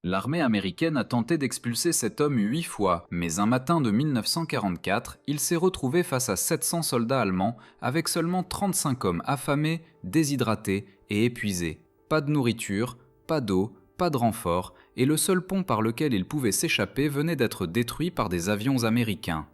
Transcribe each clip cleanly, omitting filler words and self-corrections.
L'armée américaine a tenté d'expulser cet homme 8 fois, mais un matin de 1944, il s'est retrouvé face à 700 soldats allemands avec seulement 35 hommes affamés, déshydratés et épuisés. Pas de nourriture, pas d'eau, pas de renfort, et le seul pont par lequel il pouvait s'échapper venait d'être détruit par des avions américains.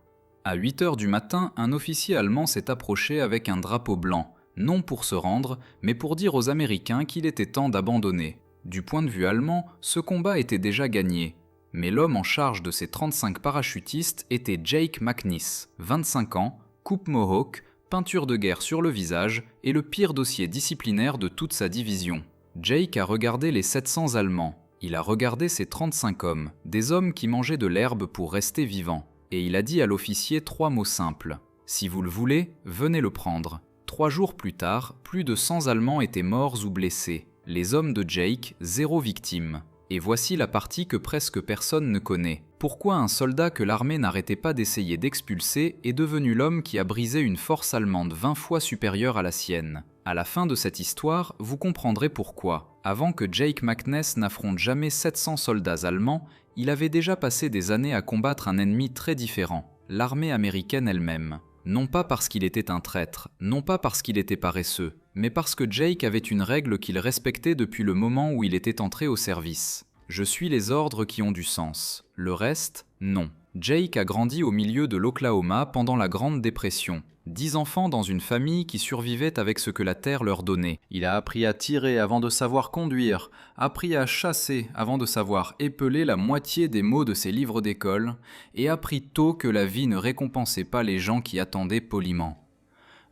À 8 heures du matin, un officier allemand s'est approché avec un drapeau blanc, non pour se rendre, mais pour dire aux Américains qu'il était temps d'abandonner. Du point de vue allemand, ce combat était déjà gagné. Mais l'homme en charge de ces 35 parachutistes était Jake McNiss, 25 ans, coupe mohawk, peinture de guerre sur le visage et le pire dossier disciplinaire de toute sa division. Jake a regardé les 700 Allemands. Il a regardé ces 35 hommes, des hommes qui mangeaient de l'herbe pour rester vivants. Et il a dit à l'officier 3 mots simples. « Si vous le voulez, venez le prendre ». 3 jours plus tard, plus de 100 Allemands étaient morts ou blessés. Les hommes de Jake, 0 victime. Et voici la partie que presque personne ne connaît. Pourquoi un soldat que l'armée n'arrêtait pas d'essayer d'expulser est devenu l'homme qui a brisé une force allemande 20 fois supérieure à la sienne? À la fin de cette histoire, vous comprendrez pourquoi. Avant que Jake McNiss n'affronte jamais 700 soldats allemands, il avait déjà passé des années à combattre un ennemi très différent, l'armée américaine elle-même. Non pas parce qu'il était un traître, non pas parce qu'il était paresseux, mais parce que Jake avait une règle qu'il respectait depuis le moment où il était entré au service. Je suis les ordres qui ont du sens. Le reste, non. Jake a grandi au milieu de l'Oklahoma pendant la Grande Dépression. 10 enfants dans une famille qui survivaient avec ce que la terre leur donnait. Il a appris à tirer avant de savoir conduire, appris à chasser avant de savoir épeler la moitié des mots de ses livres d'école, et appris tôt que la vie ne récompensait pas les gens qui attendaient poliment.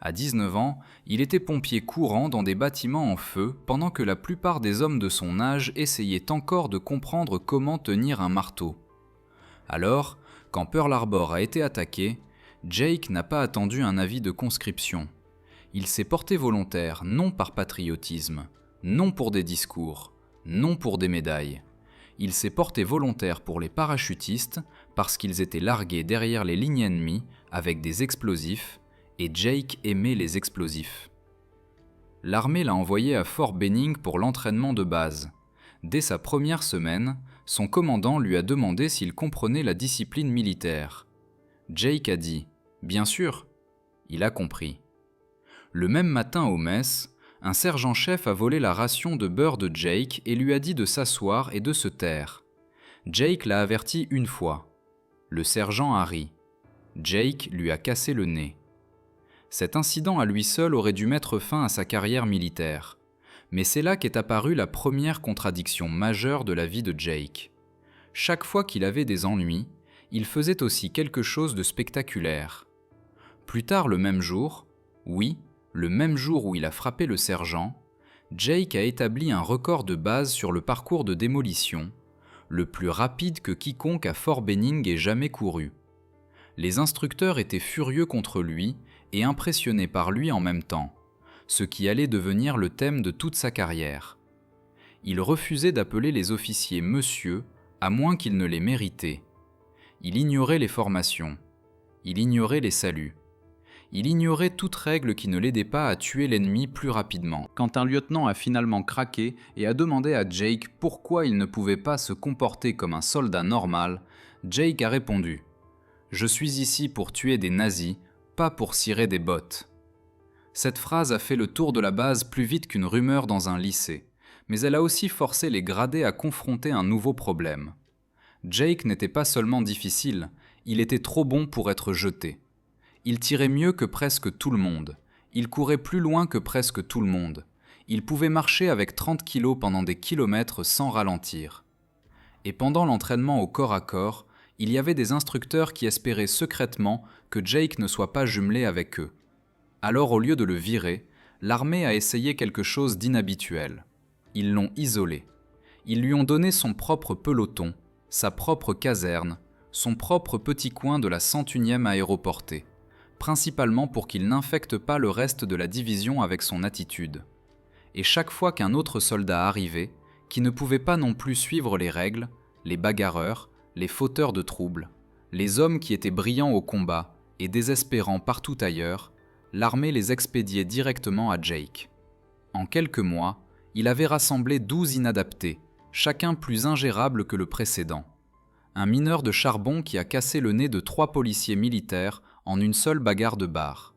À 19 ans, il était pompier courant dans des bâtiments en feu pendant que la plupart des hommes de son âge essayaient encore de comprendre comment tenir un marteau. Alors, quand Pearl Harbor a été attaqué, Jake n'a pas attendu un avis de conscription. Il s'est porté volontaire non par patriotisme, non pour des discours, non pour des médailles. Il s'est porté volontaire pour les parachutistes parce qu'ils étaient largués derrière les lignes ennemies avec des explosifs, et Jake aimait les explosifs. L'armée l'a envoyé à Fort Benning pour l'entraînement de base. Dès sa première semaine, son commandant lui a demandé s'il comprenait la discipline militaire. Jake a dit « Bien sûr ». Il a compris. Le même matin au mess, un sergent-chef a volé la ration de beurre de Jake et lui a dit de s'asseoir et de se taire. Jake l'a averti une fois. Le sergent a ri. Jake lui a cassé le nez. Cet incident à lui seul aurait dû mettre fin à sa carrière militaire. Mais c'est là qu'est apparue la première contradiction majeure de la vie de Jake. Chaque fois qu'il avait des ennuis, il faisait aussi quelque chose de spectaculaire. Plus tard le même jour, oui, le même jour où il a frappé le sergent, Jake a établi un record de base sur le parcours de démolition, le plus rapide que quiconque à Fort Benning ait jamais couru. Les instructeurs étaient furieux contre lui et impressionnés par lui en même temps, ce qui allait devenir le thème de toute sa carrière. Il refusait d'appeler les officiers « monsieur » à moins qu'ils ne les méritaient. Il ignorait les formations. Il ignorait les saluts. Il ignorait toute règle qui ne l'aidait pas à tuer l'ennemi plus rapidement. Quand un lieutenant a finalement craqué et a demandé à Jake pourquoi il ne pouvait pas se comporter comme un soldat normal, Jake a répondu « Je suis ici pour tuer des nazis, pas pour cirer des bottes ». Cette phrase a fait le tour de la base plus vite qu'une rumeur dans un lycée, mais elle a aussi forcé les gradés à confronter un nouveau problème. Jake n'était pas seulement difficile, il était trop bon pour être jeté. Il tirait mieux que presque tout le monde. Il courait plus loin que presque tout le monde. Il pouvait marcher avec 30 kilos pendant des kilomètres sans ralentir. Et pendant l'entraînement au corps à corps, il y avait des instructeurs qui espéraient secrètement que Jake ne soit pas jumelé avec eux. Alors au lieu de le virer, l'armée a essayé quelque chose d'inhabituel. Ils l'ont isolé. Ils lui ont donné son propre peloton, sa propre caserne, son propre petit coin de la 101e aéroportée, principalement pour qu'il n'infecte pas le reste de la division avec son attitude. Et chaque fois qu'un autre soldat arrivait, qui ne pouvait pas non plus suivre les règles, les bagarreurs, les fauteurs de troubles, les hommes qui étaient brillants au combat et désespérants partout ailleurs, l'armée les expédiait directement à Jake. En quelques mois, il avait rassemblé 12 inadaptés, chacun plus ingérable que le précédent. Un mineur de charbon qui a cassé le nez de 3 policiers militaires en une seule bagarre de bar.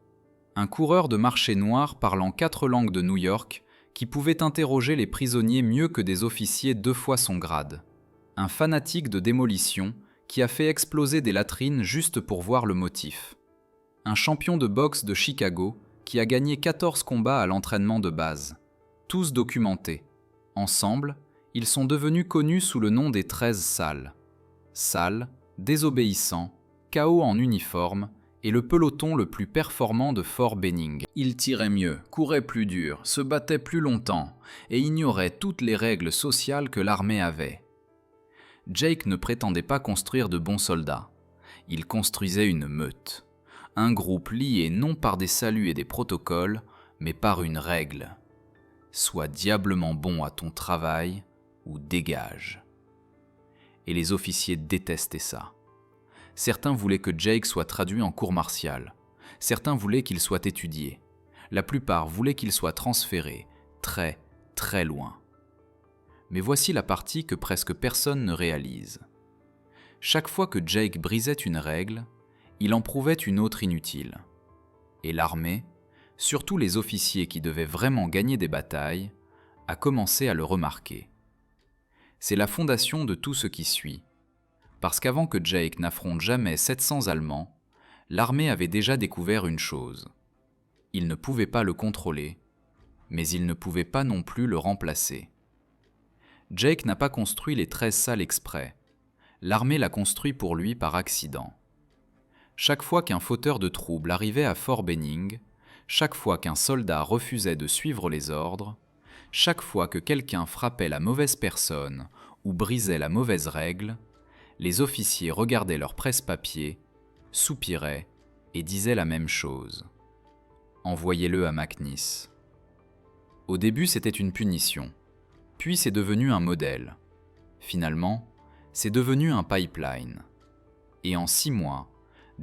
Un coureur de marché noir parlant 4 langues de New York qui pouvait interroger les prisonniers mieux que des officiers 2 fois son grade. Un fanatique de démolition qui a fait exploser des latrines juste pour voir le motif. Un champion de boxe de Chicago qui a gagné 14 combats à l'entraînement de base. Tous documentés. Ensemble, ils sont devenus connus sous le nom des 13 salles. Sales, désobéissants, chaos en uniforme et le peloton le plus performant de Fort Benning. Ils tiraient mieux, couraient plus dur, se battaient plus longtemps et ignoraient toutes les règles sociales que l'armée avait. Jake ne prétendait pas construire de bons soldats. Il construisait une meute. Un groupe lié non par des saluts et des protocoles, mais par une règle. Sois diablement bon à ton travail ou dégage. Et les officiers détestaient ça. Certains voulaient que Jake soit traduit en cour martiale. Certains voulaient qu'il soit étudié. La plupart voulaient qu'il soit transféré, très, très loin. Mais voici la partie que presque personne ne réalise. Chaque fois que Jake brisait une règle, il en prouvait une autre inutile. Et l'armée, surtout les officiers qui devaient vraiment gagner des batailles, a commencé à le remarquer. C'est la fondation de tout ce qui suit. Parce qu'avant que Jake n'affronte jamais 700 Allemands, l'armée avait déjà découvert une chose. Il ne pouvait pas le contrôler, mais il ne pouvait pas non plus le remplacer. Jake n'a pas construit les 13 salles exprès. L'armée l'a construit pour lui par accident. Chaque fois qu'un fauteur de troubles arrivait à Fort Benning, chaque fois qu'un soldat refusait de suivre les ordres, chaque fois que quelqu'un frappait la mauvaise personne ou brisait la mauvaise règle, les officiers regardaient leur presse-papier, soupiraient et disaient la même chose. Envoyez-le à McNish. Au début, c'était une punition. Puis c'est devenu un modèle. Finalement, c'est devenu un pipeline. Et en 6 mois,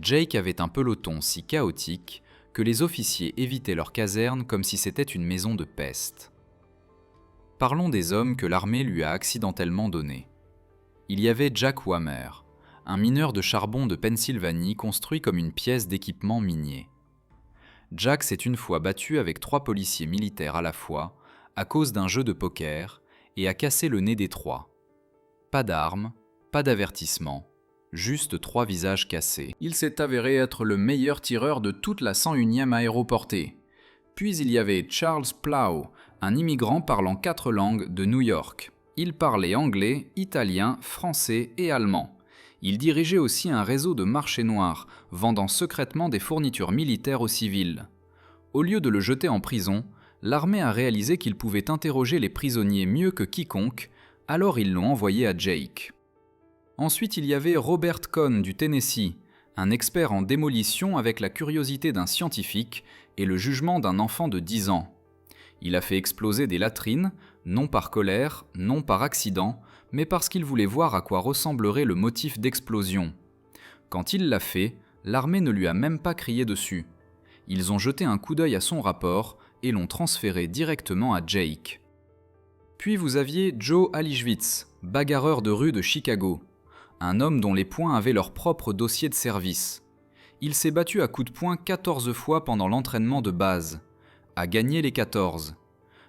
Jake avait un peloton si chaotique que les officiers évitaient leur caserne comme si c'était une maison de peste. Parlons des hommes que l'armée lui a accidentellement donnés. Il y avait Jack Whammer, un mineur de charbon de Pennsylvanie construit comme une pièce d'équipement minier. Jack s'est une fois battu avec 3 policiers militaires à la fois à cause d'un jeu de poker et a cassé le nez des 3. Pas d'armes, pas d'avertissement, juste 3 visages cassés. Il s'est avéré être le meilleur tireur de toute la 101e aéroportée. Puis il y avait Charles Plow, un immigrant parlant 4 langues de New York. Il parlait anglais, italien, français et allemand. Il dirigeait aussi un réseau de marché noir, vendant secrètement des fournitures militaires aux civils. Au lieu de le jeter en prison, l'armée a réalisé qu'il pouvait interroger les prisonniers mieux que quiconque, alors ils l'ont envoyé à Jake. Ensuite, il y avait Robert Cohn du Tennessee, un expert en démolition avec la curiosité d'un scientifique et le jugement d'un enfant de 10 ans. Il a fait exploser des latrines, non par colère, non par accident, mais parce qu'il voulait voir à quoi ressemblerait le motif d'explosion. Quand il l'a fait, l'armée ne lui a même pas crié dessus. Ils ont jeté un coup d'œil à son rapport et l'ont transféré directement à Jake. Puis vous aviez Joe Alischwitz, bagarreur de rue de Chicago. Un homme dont les poings avaient leur propre dossier de service. Il s'est battu à coups de poing 14 fois pendant l'entraînement de base. A gagné les 14.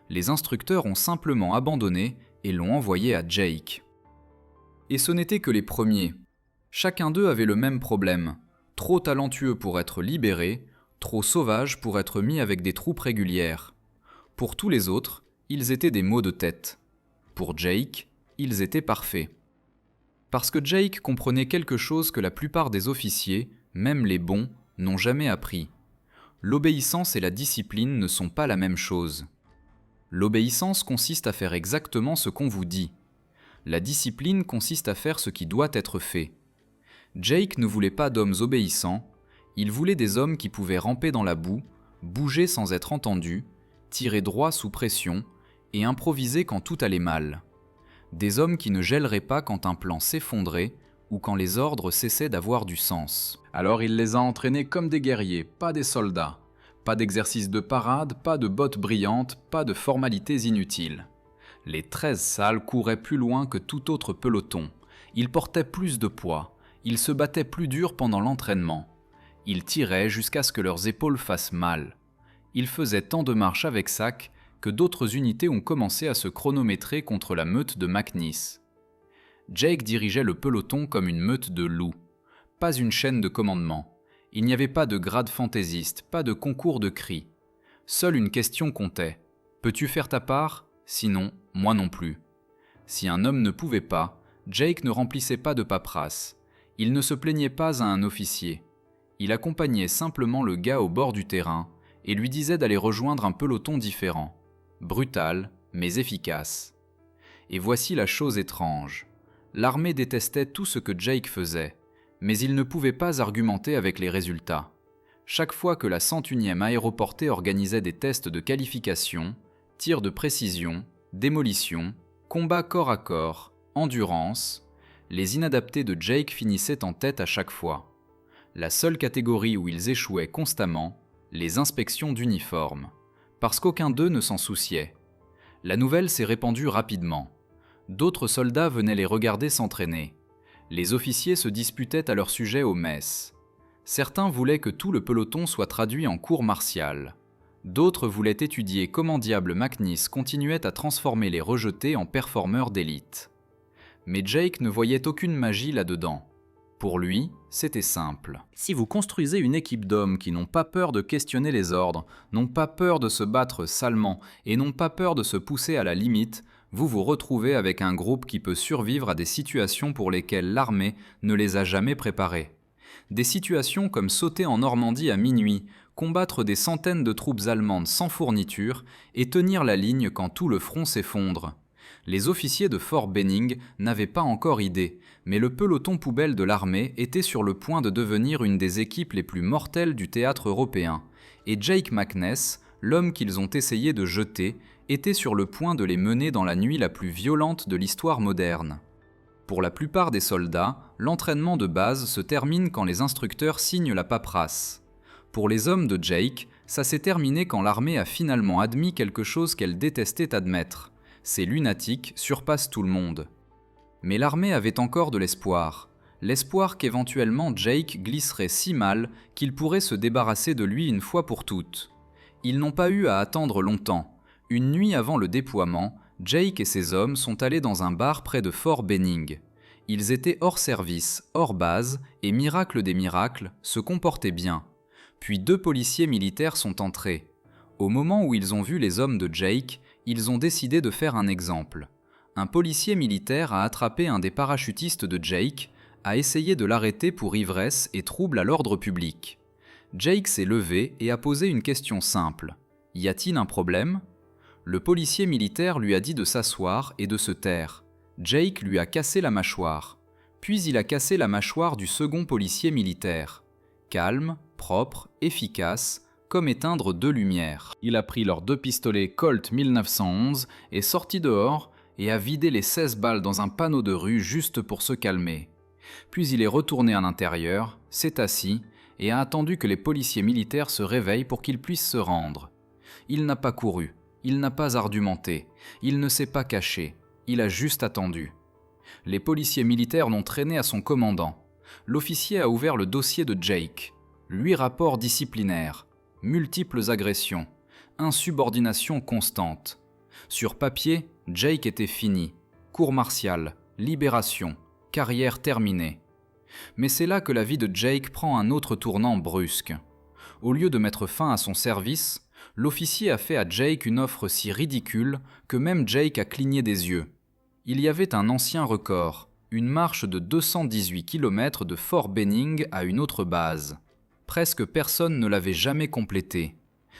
Les instructeurs ont simplement abandonné et l'ont envoyé à Jake. Et ce n'étaient que les premiers. Chacun d'eux avait le même problème. Trop talentueux pour être libéré, trop sauvage pour être mis avec des troupes régulières. Pour tous les autres, ils étaient des maux de tête. Pour Jake, ils étaient parfaits. Parce que Jake comprenait quelque chose que la plupart des officiers, même les bons, n'ont jamais appris. L'obéissance et la discipline ne sont pas la même chose. L'obéissance consiste à faire exactement ce qu'on vous dit. La discipline consiste à faire ce qui doit être fait. Jake ne voulait pas d'hommes obéissants, il voulait des hommes qui pouvaient ramper dans la boue, bouger sans être entendus, tirer droit sous pression et improviser quand tout allait mal. Des hommes qui ne gèleraient pas quand un plan s'effondrait ou quand les ordres cessaient d'avoir du sens. Alors il les a entraînés comme des guerriers, pas des soldats. Pas d'exercices de parade, pas de bottes brillantes, pas de formalités inutiles. Les 13 salles couraient plus loin que tout autre peloton. Ils portaient plus de poids. Ils se battaient plus dur pendant l'entraînement. Ils tiraient jusqu'à ce que leurs épaules fassent mal. Ils faisaient tant de marches avec sac que d'autres unités ont commencé à se chronométrer contre la meute de McNeese. Jake dirigeait le peloton comme une meute de loups. Pas une chaîne de commandement. Il n'y avait pas de grade fantaisiste, pas de concours de cris. Seule une question comptait. Peux-tu faire ta part ? Sinon, moi non plus. Si un homme ne pouvait pas, Jake ne remplissait pas de paperasse. Il ne se plaignait pas à un officier. Il accompagnait simplement le gars au bord du terrain et lui disait d'aller rejoindre un peloton différent. Brutal, mais efficace. Et voici la chose étrange. L'armée détestait tout ce que Jake faisait, mais il ne pouvait pas argumenter avec les résultats. Chaque fois que la 101e aéroportée organisait des tests de qualification, tirs de précision, démolition, combat corps à corps, endurance, les inadaptés de Jake finissaient en tête à chaque fois. La seule catégorie où ils échouaient constamment, les inspections d'uniformes, parce qu'aucun d'eux ne s'en souciait. La nouvelle s'est répandue rapidement. D'autres soldats venaient les regarder s'entraîner. Les officiers se disputaient à leur sujet aux messes. Certains voulaient que tout le peloton soit traduit en cours martial. D'autres voulaient étudier comment diable McNeese continuait à transformer les rejetés en performeurs d'élite. Mais Jake ne voyait aucune magie là-dedans. Pour lui, c'était simple. Si vous construisez une équipe d'hommes qui n'ont pas peur de questionner les ordres, n'ont pas peur de se battre salement et n'ont pas peur de se pousser à la limite, vous vous retrouvez avec un groupe qui peut survivre à des situations pour lesquelles l'armée ne les a jamais préparés. Des situations comme sauter en Normandie à minuit, combattre des centaines de troupes allemandes sans fourniture et tenir la ligne quand tout le front s'effondre. Les officiers de Fort Benning n'avaient pas encore idée, mais le peloton poubelle de l'armée était sur le point de devenir une des équipes les plus mortelles du théâtre européen, et Jake McNeese, l'homme qu'ils ont essayé de jeter, était sur le point de les mener dans la nuit la plus violente de l'histoire moderne. Pour la plupart des soldats, l'entraînement de base se termine quand les instructeurs signent la paperasse. Pour les hommes de Jake, ça s'est terminé quand l'armée a finalement admis quelque chose qu'elle détestait admettre. Ces lunatiques surpassent tout le monde. Mais l'armée avait encore de l'espoir. L'espoir qu'éventuellement Jake glisserait si mal qu'il pourrait se débarrasser de lui une fois pour toutes. Ils n'ont pas eu à attendre longtemps. Une nuit avant le déploiement, Jake et ses hommes sont allés dans un bar près de Fort Benning. Ils étaient hors service, hors base, et miracle des miracles, se comportaient bien. Puis 2 policiers militaires sont entrés. Au moment où ils ont vu les hommes de Jake, ils ont décidé de faire un exemple. Un policier militaire a attrapé un des parachutistes de Jake, a essayé de l'arrêter pour ivresse et trouble à l'ordre public. Jake s'est levé et a posé une question simple. Y a-t-il un problème ? Le policier militaire lui a dit de s'asseoir et de se taire. Jake lui a cassé la mâchoire. Puis il a cassé la mâchoire du second policier militaire. Calme, propre, efficace, comme éteindre 2 lumières. Il a pris leurs 2 pistolets Colt 1911 et sorti dehors et a vidé les 16 balles dans un panneau de rue juste pour se calmer. Puis il est retourné à l'intérieur, s'est assis et a attendu que les policiers militaires se réveillent pour qu'ils puissent se rendre. Il n'a pas couru. Il n'a pas argumenté, il ne s'est pas caché, il a juste attendu. Les policiers militaires l'ont traîné à son commandant. L'officier a ouvert le dossier de Jake. 8 rapports disciplinaires, multiples agressions, insubordination constante. Sur papier, Jake était fini. Cour martiale, libération, carrière terminée. Mais c'est là que la vie de Jake prend un autre tournant brusque. Au lieu de mettre fin à son service, l'officier a fait à Jake une offre si ridicule que même Jake a cligné des yeux. Il y avait un ancien record, une marche de 218 km de Fort Benning à une autre base. Presque personne ne l'avait jamais complétée.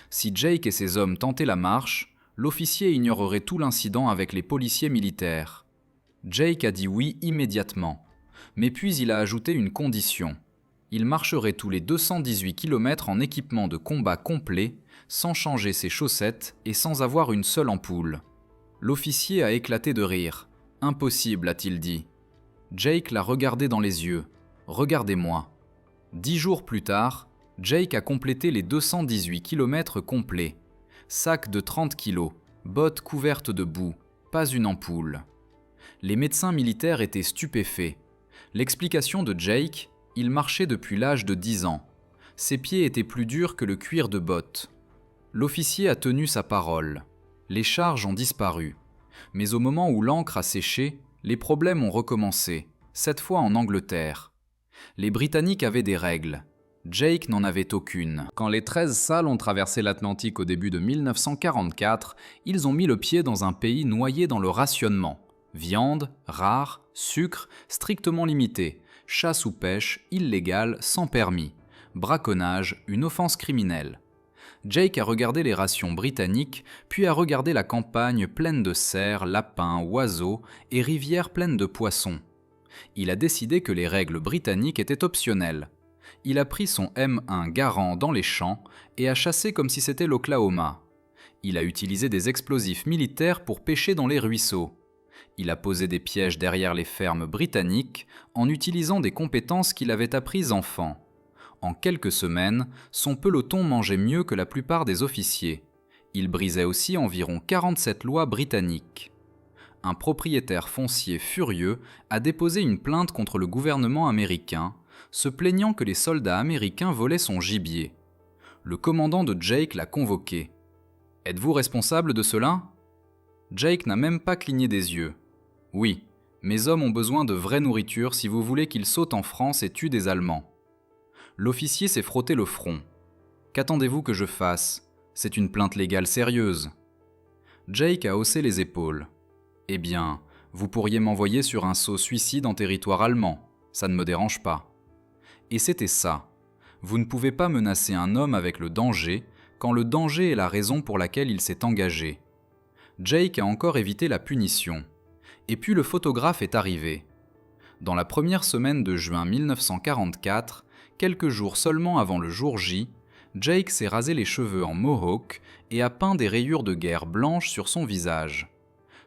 Si Jake et ses hommes tentaient la marche, l'officier ignorerait tout l'incident avec les policiers militaires. Jake a dit oui immédiatement, mais puis il a ajouté une condition. Il marcherait tous les 218 km en équipement de combat complet, sans changer ses chaussettes et sans avoir une seule ampoule. L'officier a éclaté de rire. « Impossible », a-t-il dit. Jake l'a regardé dans les yeux. « Regardez-moi ». 10 jours plus tard, Jake a complété les 218 km complets. Sac de 30 kg, bottes couvertes de boue, pas une ampoule. Les médecins militaires étaient stupéfaits. L'explication de Jake, il marchait depuis l'âge de 10 ans. Ses pieds étaient plus durs que le cuir de bottes. L'officier a tenu sa parole. Les charges ont disparu. Mais au moment où l'encre a séché, les problèmes ont recommencé, cette fois en Angleterre. Les Britanniques avaient des règles. Jake n'en avait aucune. Quand les 13 salles ont traversé l'Atlantique au début de 1944, ils ont mis le pied dans un pays noyé dans le rationnement. Viande, rare, sucre, strictement limité, chasse ou pêche, illégale, sans permis. Braconnage, une offense criminelle. Jake a regardé les rations britanniques, puis a regardé la campagne pleine de cerfs, lapins, oiseaux et rivières pleines de poissons. Il a décidé que les règles britanniques étaient optionnelles. Il a pris son M1 Garand dans les champs et a chassé comme si c'était l'Oklahoma. Il a utilisé des explosifs militaires pour pêcher dans les ruisseaux. Il a posé des pièges derrière les fermes britanniques en utilisant des compétences qu'il avait apprises enfant. En quelques semaines, son peloton mangeait mieux que la plupart des officiers. Il brisait aussi environ 47 lois britanniques. Un propriétaire foncier furieux a déposé une plainte contre le gouvernement américain, se plaignant que les soldats américains volaient son gibier. Le commandant de Jake l'a convoqué. « Êtes-vous responsable de cela ?» Jake n'a même pas cligné des yeux. « Oui, mes hommes ont besoin de vraie nourriture si vous voulez qu'ils sautent en France et tuent des Allemands. » L'officier s'est frotté le front. « Qu'attendez-vous que je fasse ? C'est une plainte légale sérieuse. » Jake a haussé les épaules. « Eh bien, vous pourriez m'envoyer sur un saut suicide en territoire allemand, ça ne me dérange pas. » Et c'était ça. Vous ne pouvez pas menacer un homme avec le danger quand le danger est la raison pour laquelle il s'est engagé. Jake a encore évité la punition. Et puis le photographe est arrivé. Dans la première semaine de juin 1944, quelques jours seulement avant le jour J, Jake s'est rasé les cheveux en mohawk et a peint des rayures de guerre blanches sur son visage.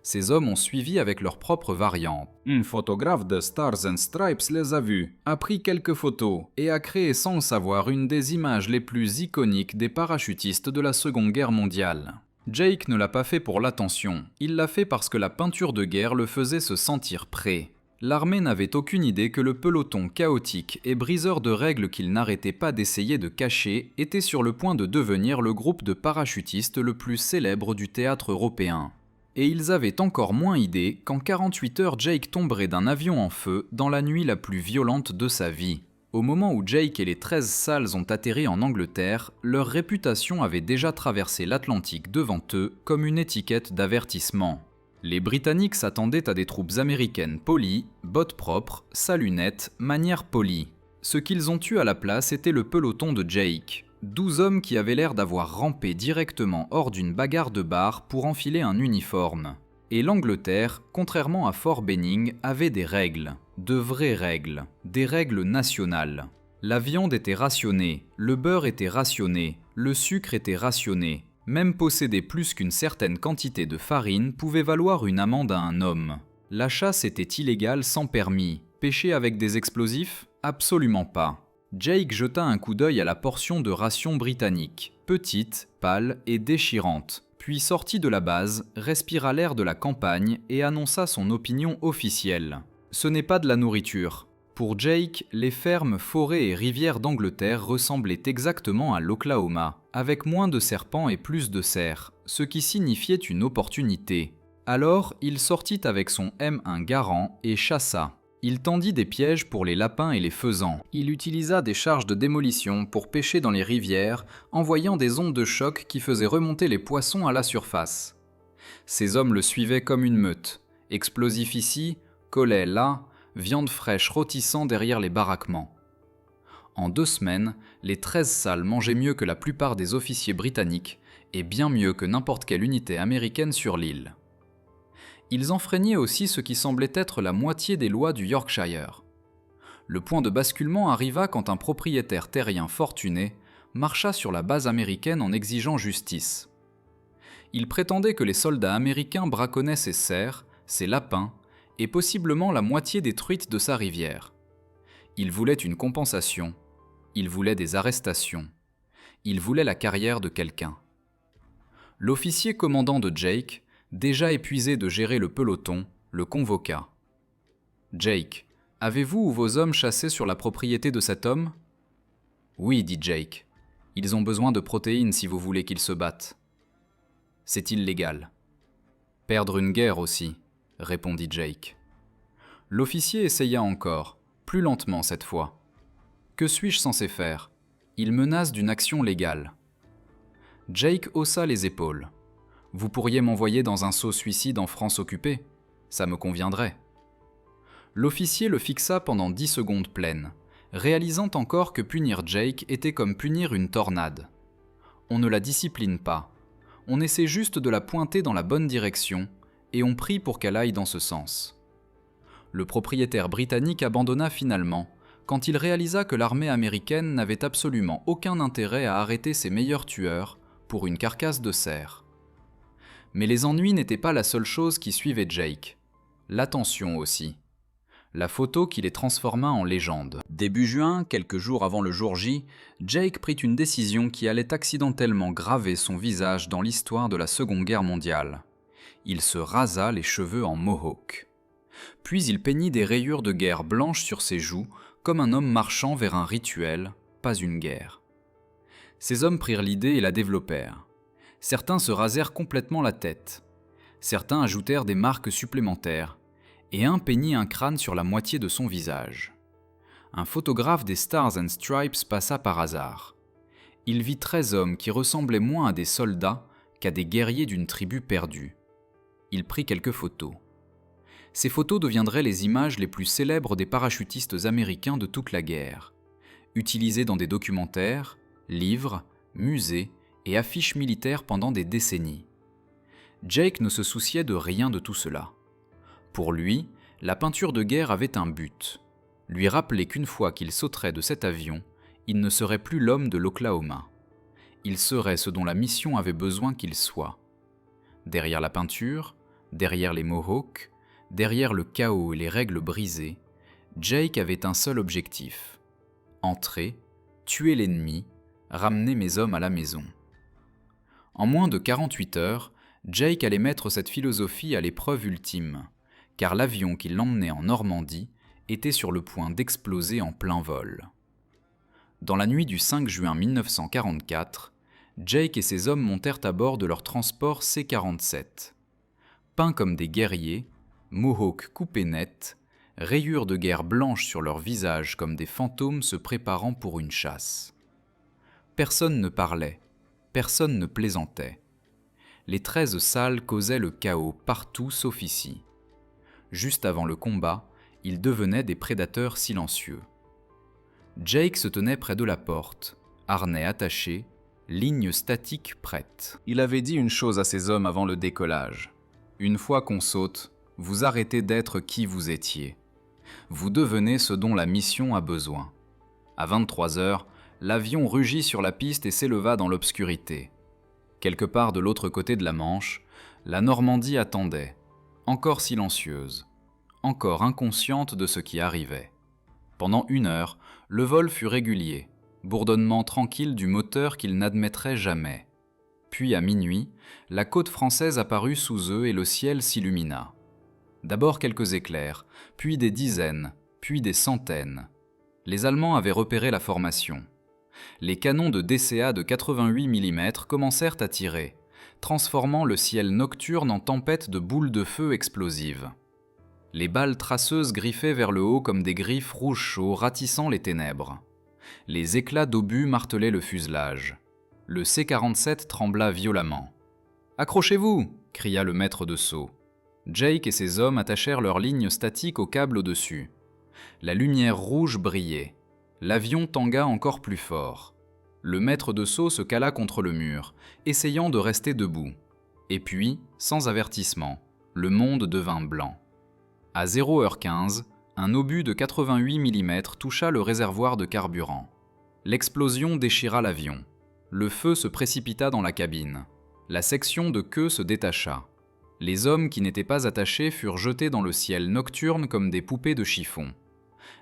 Ces hommes ont suivi avec leurs propres variantes. Un photographe de Stars and Stripes les a vus, a pris quelques photos et a créé sans le savoir une des images les plus iconiques des parachutistes de la Seconde Guerre mondiale. Jake ne l'a pas fait pour l'attention, il l'a fait parce que la peinture de guerre le faisait se sentir prêt. L'armée n'avait aucune idée que le peloton chaotique et briseur de règles qu'il n'arrêtait pas d'essayer de cacher était sur le point de devenir le groupe de parachutistes le plus célèbre du théâtre européen. Et ils avaient encore moins idée qu'en 48 heures Jake tomberait d'un avion en feu dans la nuit la plus violente de sa vie. Au moment où Jake et les 13 salles ont atterri en Angleterre, leur réputation avait déjà traversé l'Atlantique devant eux comme une étiquette d'avertissement. Les Britanniques s'attendaient à des troupes américaines polies, bottes propres, saluts nets, manières polies. Ce qu'ils ont eu à la place était le peloton de Jake. 12 hommes qui avaient l'air d'avoir rampé directement hors d'une bagarre de bar pour enfiler un uniforme. Et l'Angleterre, contrairement à Fort Benning, avait des règles. De vraies règles. Des règles nationales. La viande était rationnée, le beurre était rationné, le sucre était rationné. Même posséder plus qu'une certaine quantité de farine pouvait valoir une amende à un homme. La chasse était illégale sans permis. Pêcher avec des explosifs ? Absolument pas. Jake jeta un coup d'œil à la portion de ration britannique, petite, pâle et déchirante, puis sortit de la base, respira l'air de la campagne et annonça son opinion officielle. Ce n'est pas de la nourriture. Pour Jake, les fermes, forêts et rivières d'Angleterre ressemblaient exactement à l'Oklahoma, avec moins de serpents et plus de cerfs, ce qui signifiait une opportunité. Alors, il sortit avec son M1 Garand et chassa. Il tendit des pièges pour les lapins et les faisans. Il utilisa des charges de démolition pour pêcher dans les rivières, envoyant des ondes de choc qui faisaient remonter les poissons à la surface. Ces hommes le suivaient comme une meute. Explosifs ici, collets là, viande fraîche rôtissant derrière les baraquements. En 2 semaines, les 13 salles mangeaient mieux que la plupart des officiers britanniques et bien mieux que n'importe quelle unité américaine sur l'île. Ils enfreignaient aussi ce qui semblait être la moitié des lois du Yorkshire. Le point de basculement arriva quand un propriétaire terrien fortuné marcha sur la base américaine en exigeant justice. Il prétendait que les soldats américains braconnaient ses cerfs, ses lapins et possiblement la moitié des truites de sa rivière. Il voulait une compensation, il voulait des arrestations, il voulait la carrière de quelqu'un. L'officier commandant de Jake Déjà épuisé de gérer le peloton, le convoqua. « Jake, avez-vous ou vos hommes chassé sur la propriété de cet homme ?»« Oui, dit Jake. Ils ont besoin de protéines si vous voulez qu'ils se battent. »« C'est illégal. »« Perdre une guerre aussi, » répondit Jake. L'officier essaya encore, plus lentement cette fois. « Que suis-je censé faire ? Il menace d'une action légale. » Jake haussa les épaules. « Vous pourriez m'envoyer dans un saut suicide en France occupée. Ça me conviendrait. » L'officier le fixa pendant 10 secondes pleines, réalisant encore que punir Jake était comme punir une tornade. On ne la discipline pas. On essaie juste de la pointer dans la bonne direction, et on prie pour qu'elle aille dans ce sens. Le propriétaire britannique abandonna finalement, quand il réalisa que l'armée américaine n'avait absolument aucun intérêt à arrêter ses meilleurs tueurs pour une carcasse de cerf. Mais les ennuis n'étaient pas la seule chose qui suivait Jake. L'attention aussi. La photo qui les transforma en légende. Début juin, quelques jours avant le jour J, Jake prit une décision qui allait accidentellement graver son visage dans l'histoire de la Seconde Guerre mondiale. Il se rasa les cheveux en mohawk. Puis il peignit des rayures de guerre blanches sur ses joues, comme un homme marchant vers un rituel, pas une guerre. Ces hommes prirent l'idée et la développèrent. Certains se rasèrent complètement la tête. Certains ajoutèrent des marques supplémentaires, et un peignit un crâne sur la moitié de son visage. Un photographe des Stars and Stripes passa par hasard. Il vit 13 hommes qui ressemblaient moins à des soldats qu'à des guerriers d'une tribu perdue. Il prit quelques photos. Ces photos deviendraient les images les plus célèbres des parachutistes américains de toute la guerre, utilisées dans des documentaires, livres, musées et affiches militaires pendant des décennies. Jake ne se souciait de rien de tout cela. Pour lui, la peinture de guerre avait un but, lui rappeler qu'une fois qu'il sauterait de cet avion, il ne serait plus l'homme de l'Oklahoma. Il serait ce dont la mission avait besoin qu'il soit. Derrière la peinture, derrière les mohawks, derrière le chaos et les règles brisées, Jake avait un seul objectif: entrer, tuer l'ennemi, ramener mes hommes à la maison. En moins de 48 heures, Jake allait mettre cette philosophie à l'épreuve ultime, car l'avion qui l'emmenait en Normandie était sur le point d'exploser en plein vol. Dans la nuit du 5 juin 1944, Jake et ses hommes montèrent à bord de leur transport C-47. Peints comme des guerriers, mohawks coupés nets, rayures de guerre blanches sur leurs visages comme des fantômes se préparant pour une chasse. Personne ne parlait, personne ne plaisantait. Les 13 salles causaient le chaos partout sauf ici. Juste avant le combat, ils devenaient des prédateurs silencieux. Jake se tenait près de la porte, harnais attaché, ligne statique prête. Il avait dit une chose à ses hommes avant le décollage. Une fois qu'on saute, vous arrêtez d'être qui vous étiez. Vous devenez ce dont la mission a besoin. À 23 heures, l'avion rugit sur la piste et s'éleva dans l'obscurité. Quelque part de l'autre côté de la Manche, la Normandie attendait, encore silencieuse, encore inconsciente de ce qui arrivait. Pendant 1 heure, le vol fut régulier, bourdonnement tranquille du moteur qu'ils n'admettraient jamais. Puis à minuit, la côte française apparut sous eux et le ciel s'illumina. D'abord quelques éclairs, puis des dizaines, puis des centaines. Les Allemands avaient repéré la formation. Les canons de DCA de 88 mm commencèrent à tirer, transformant le ciel nocturne en tempête de boules de feu explosives. Les balles traceuses griffaient vers le haut comme des griffes rouges chauds ratissant les ténèbres. Les éclats d'obus martelaient le fuselage. Le C-47 trembla violemment. « Accrochez-vous !» cria le maître de saut. Jake et ses hommes attachèrent leur ligne statique au câble au-dessus. La lumière rouge brillait. L'avion tangua encore plus fort. Le maître de saut se cala contre le mur, essayant de rester debout. Et puis, sans avertissement, le monde devint blanc. À 0h15, un obus de 88 mm toucha le réservoir de carburant. L'explosion déchira l'avion. Le feu se précipita dans la cabine. La section de queue se détacha. Les hommes qui n'étaient pas attachés furent jetés dans le ciel nocturne comme des poupées de chiffon.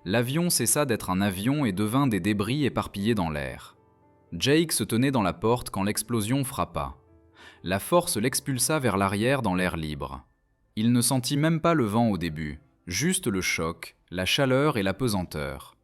L'avion cessa d'être un avion et devint des débris éparpillés dans l'air. Jake se tenait dans la porte quand l'explosion frappa. La force l'expulsa vers l'arrière dans l'air libre. Il ne sentit même pas le vent au début, juste le choc, la chaleur et la pesanteur.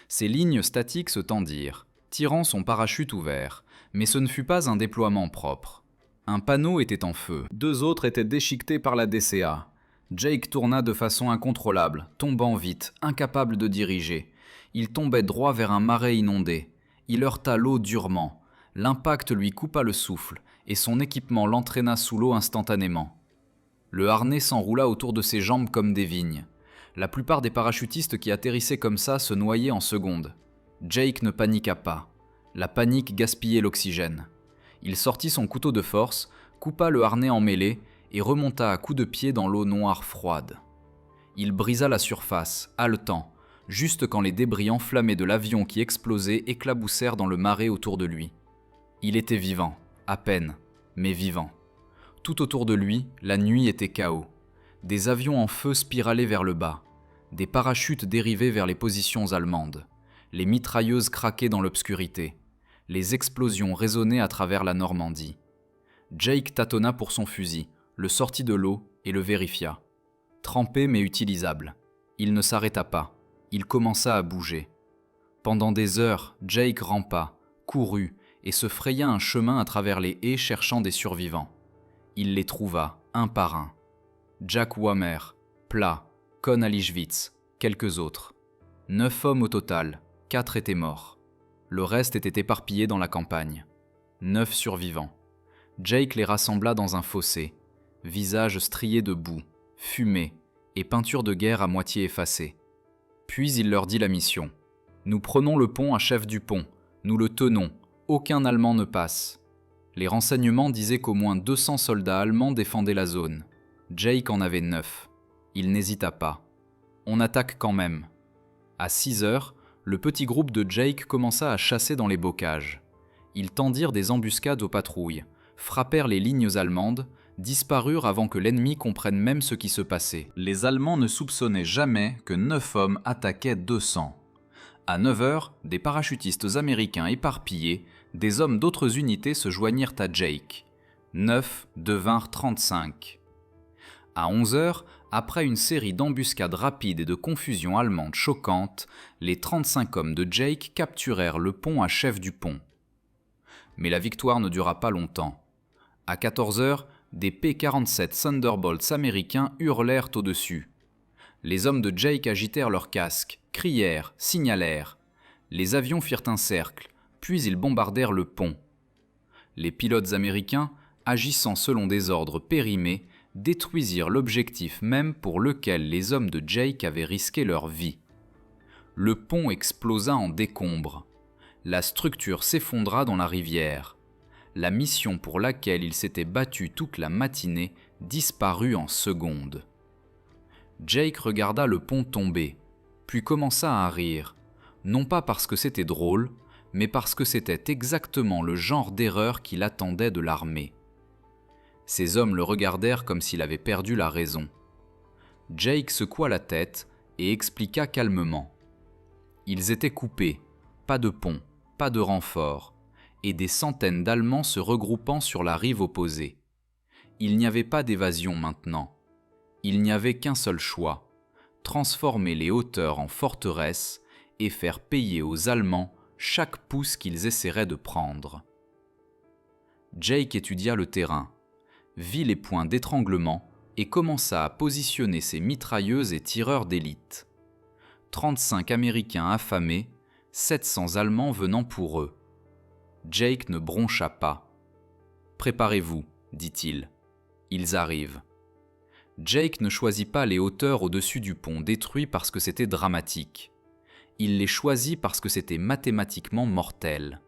Ses lignes statiques se tendirent, tirant son parachute ouvert, mais ce ne fut pas un déploiement propre. Un panneau était en feu, 2 autres étaient déchiquetés par la DCA. Jake tourna de façon incontrôlable, tombant vite, incapable de diriger. Il tombait droit vers un marais inondé. Il heurta l'eau durement. L'impact lui coupa le souffle, et son équipement l'entraîna sous l'eau instantanément. Le harnais s'enroula autour de ses jambes comme des vignes. La plupart des parachutistes qui atterrissaient comme ça se noyaient en secondes. Jake ne paniqua pas. La panique gaspillait l'oxygène. Il sortit son couteau de force, coupa le harnais emmêlé et remonta à coups de pied dans l'eau noire froide. Il brisa la surface, haletant, juste quand les débris enflammés de l'avion qui explosait éclaboussèrent dans le marais autour de lui. Il était vivant, à peine, mais vivant. Tout autour de lui, la nuit était chaos. Des avions en feu spiralaient vers le bas. Des parachutes dérivaient vers les positions allemandes. Les mitrailleuses craquaient dans l'obscurité. Les explosions résonnaient à travers la Normandie. Jake tâtonna pour son fusil, le sortit de l'eau et le vérifia. Trempé mais utilisable. Il ne s'arrêta pas. Il commença à bouger. Pendant des heures, Jake rampa, courut et se fraya un chemin à travers les haies cherchant des survivants. Il les trouva, un par un. Jack Wammer, Pla, Con Alischwitz, quelques autres. 9 hommes au total, 4 étaient morts. Le reste était éparpillé dans la campagne. 9 survivants. Jake les rassembla dans un fossé. Visages striés de boue, fumée et peinture de guerre à moitié effacée. Puis il leur dit la mission. « Nous prenons le pont à Chef du Pont. Nous le tenons. Aucun Allemand ne passe. » Les renseignements disaient qu'au moins 200 soldats allemands défendaient la zone. Jake en avait 9. Il n'hésita pas. On attaque quand même. À 6 heures, le petit groupe de Jake commença à chasser dans les bocages. Ils tendirent des embuscades aux patrouilles, frappèrent les lignes allemandes, disparurent avant que l'ennemi comprenne même ce qui se passait. Les Allemands ne soupçonnaient jamais que 9 hommes attaquaient 200. À 9 heures, des parachutistes américains éparpillés, des hommes d'autres unités se joignirent à Jake. 9 devinrent 35. À 11 heures, après une série d'embuscades rapides et de confusions allemandes choquantes, les 35 hommes de Jake capturèrent le pont à Chef du Pont. Mais la victoire ne dura pas longtemps. À 14 heures, des P-47 Thunderbolts américains hurlèrent au-dessus. Les hommes de Jake agitèrent leurs casques, crièrent, signalèrent. Les avions firent un cercle, puis ils bombardèrent le pont. Les pilotes américains, agissant selon des ordres périmés, détruisirent l'objectif même pour lequel les hommes de Jake avaient risqué leur vie. Le pont explosa en décombres. La structure s'effondra dans la rivière. La mission pour laquelle il s'était battu toute la matinée disparut en secondes. Jake regarda le pont tomber, puis commença à rire, non pas parce que c'était drôle, mais parce que c'était exactement le genre d'erreur qu'il attendait de l'armée. Ces hommes le regardèrent comme s'il avait perdu la raison. Jake secoua la tête et expliqua calmement. Ils étaient coupés, pas de pont, pas de renfort, et des centaines d'Allemands se regroupant sur la rive opposée. Il n'y avait pas d'évasion maintenant. Il n'y avait qu'un seul choix, transformer les hauteurs en forteresses et faire payer aux Allemands chaque pouce qu'ils essaieraient de prendre. Jake étudia le terrain, vit les points d'étranglement et commença à positionner ses mitrailleuses et tireurs d'élite. 35 Américains affamés, 700 Allemands venant pour eux. Jake ne broncha pas. « Préparez-vous, dit-il. Ils arrivent. » Jake ne choisit pas les hauteurs au-dessus du pont détruit parce que c'était dramatique. Il les choisit parce que c'était mathématiquement mortel.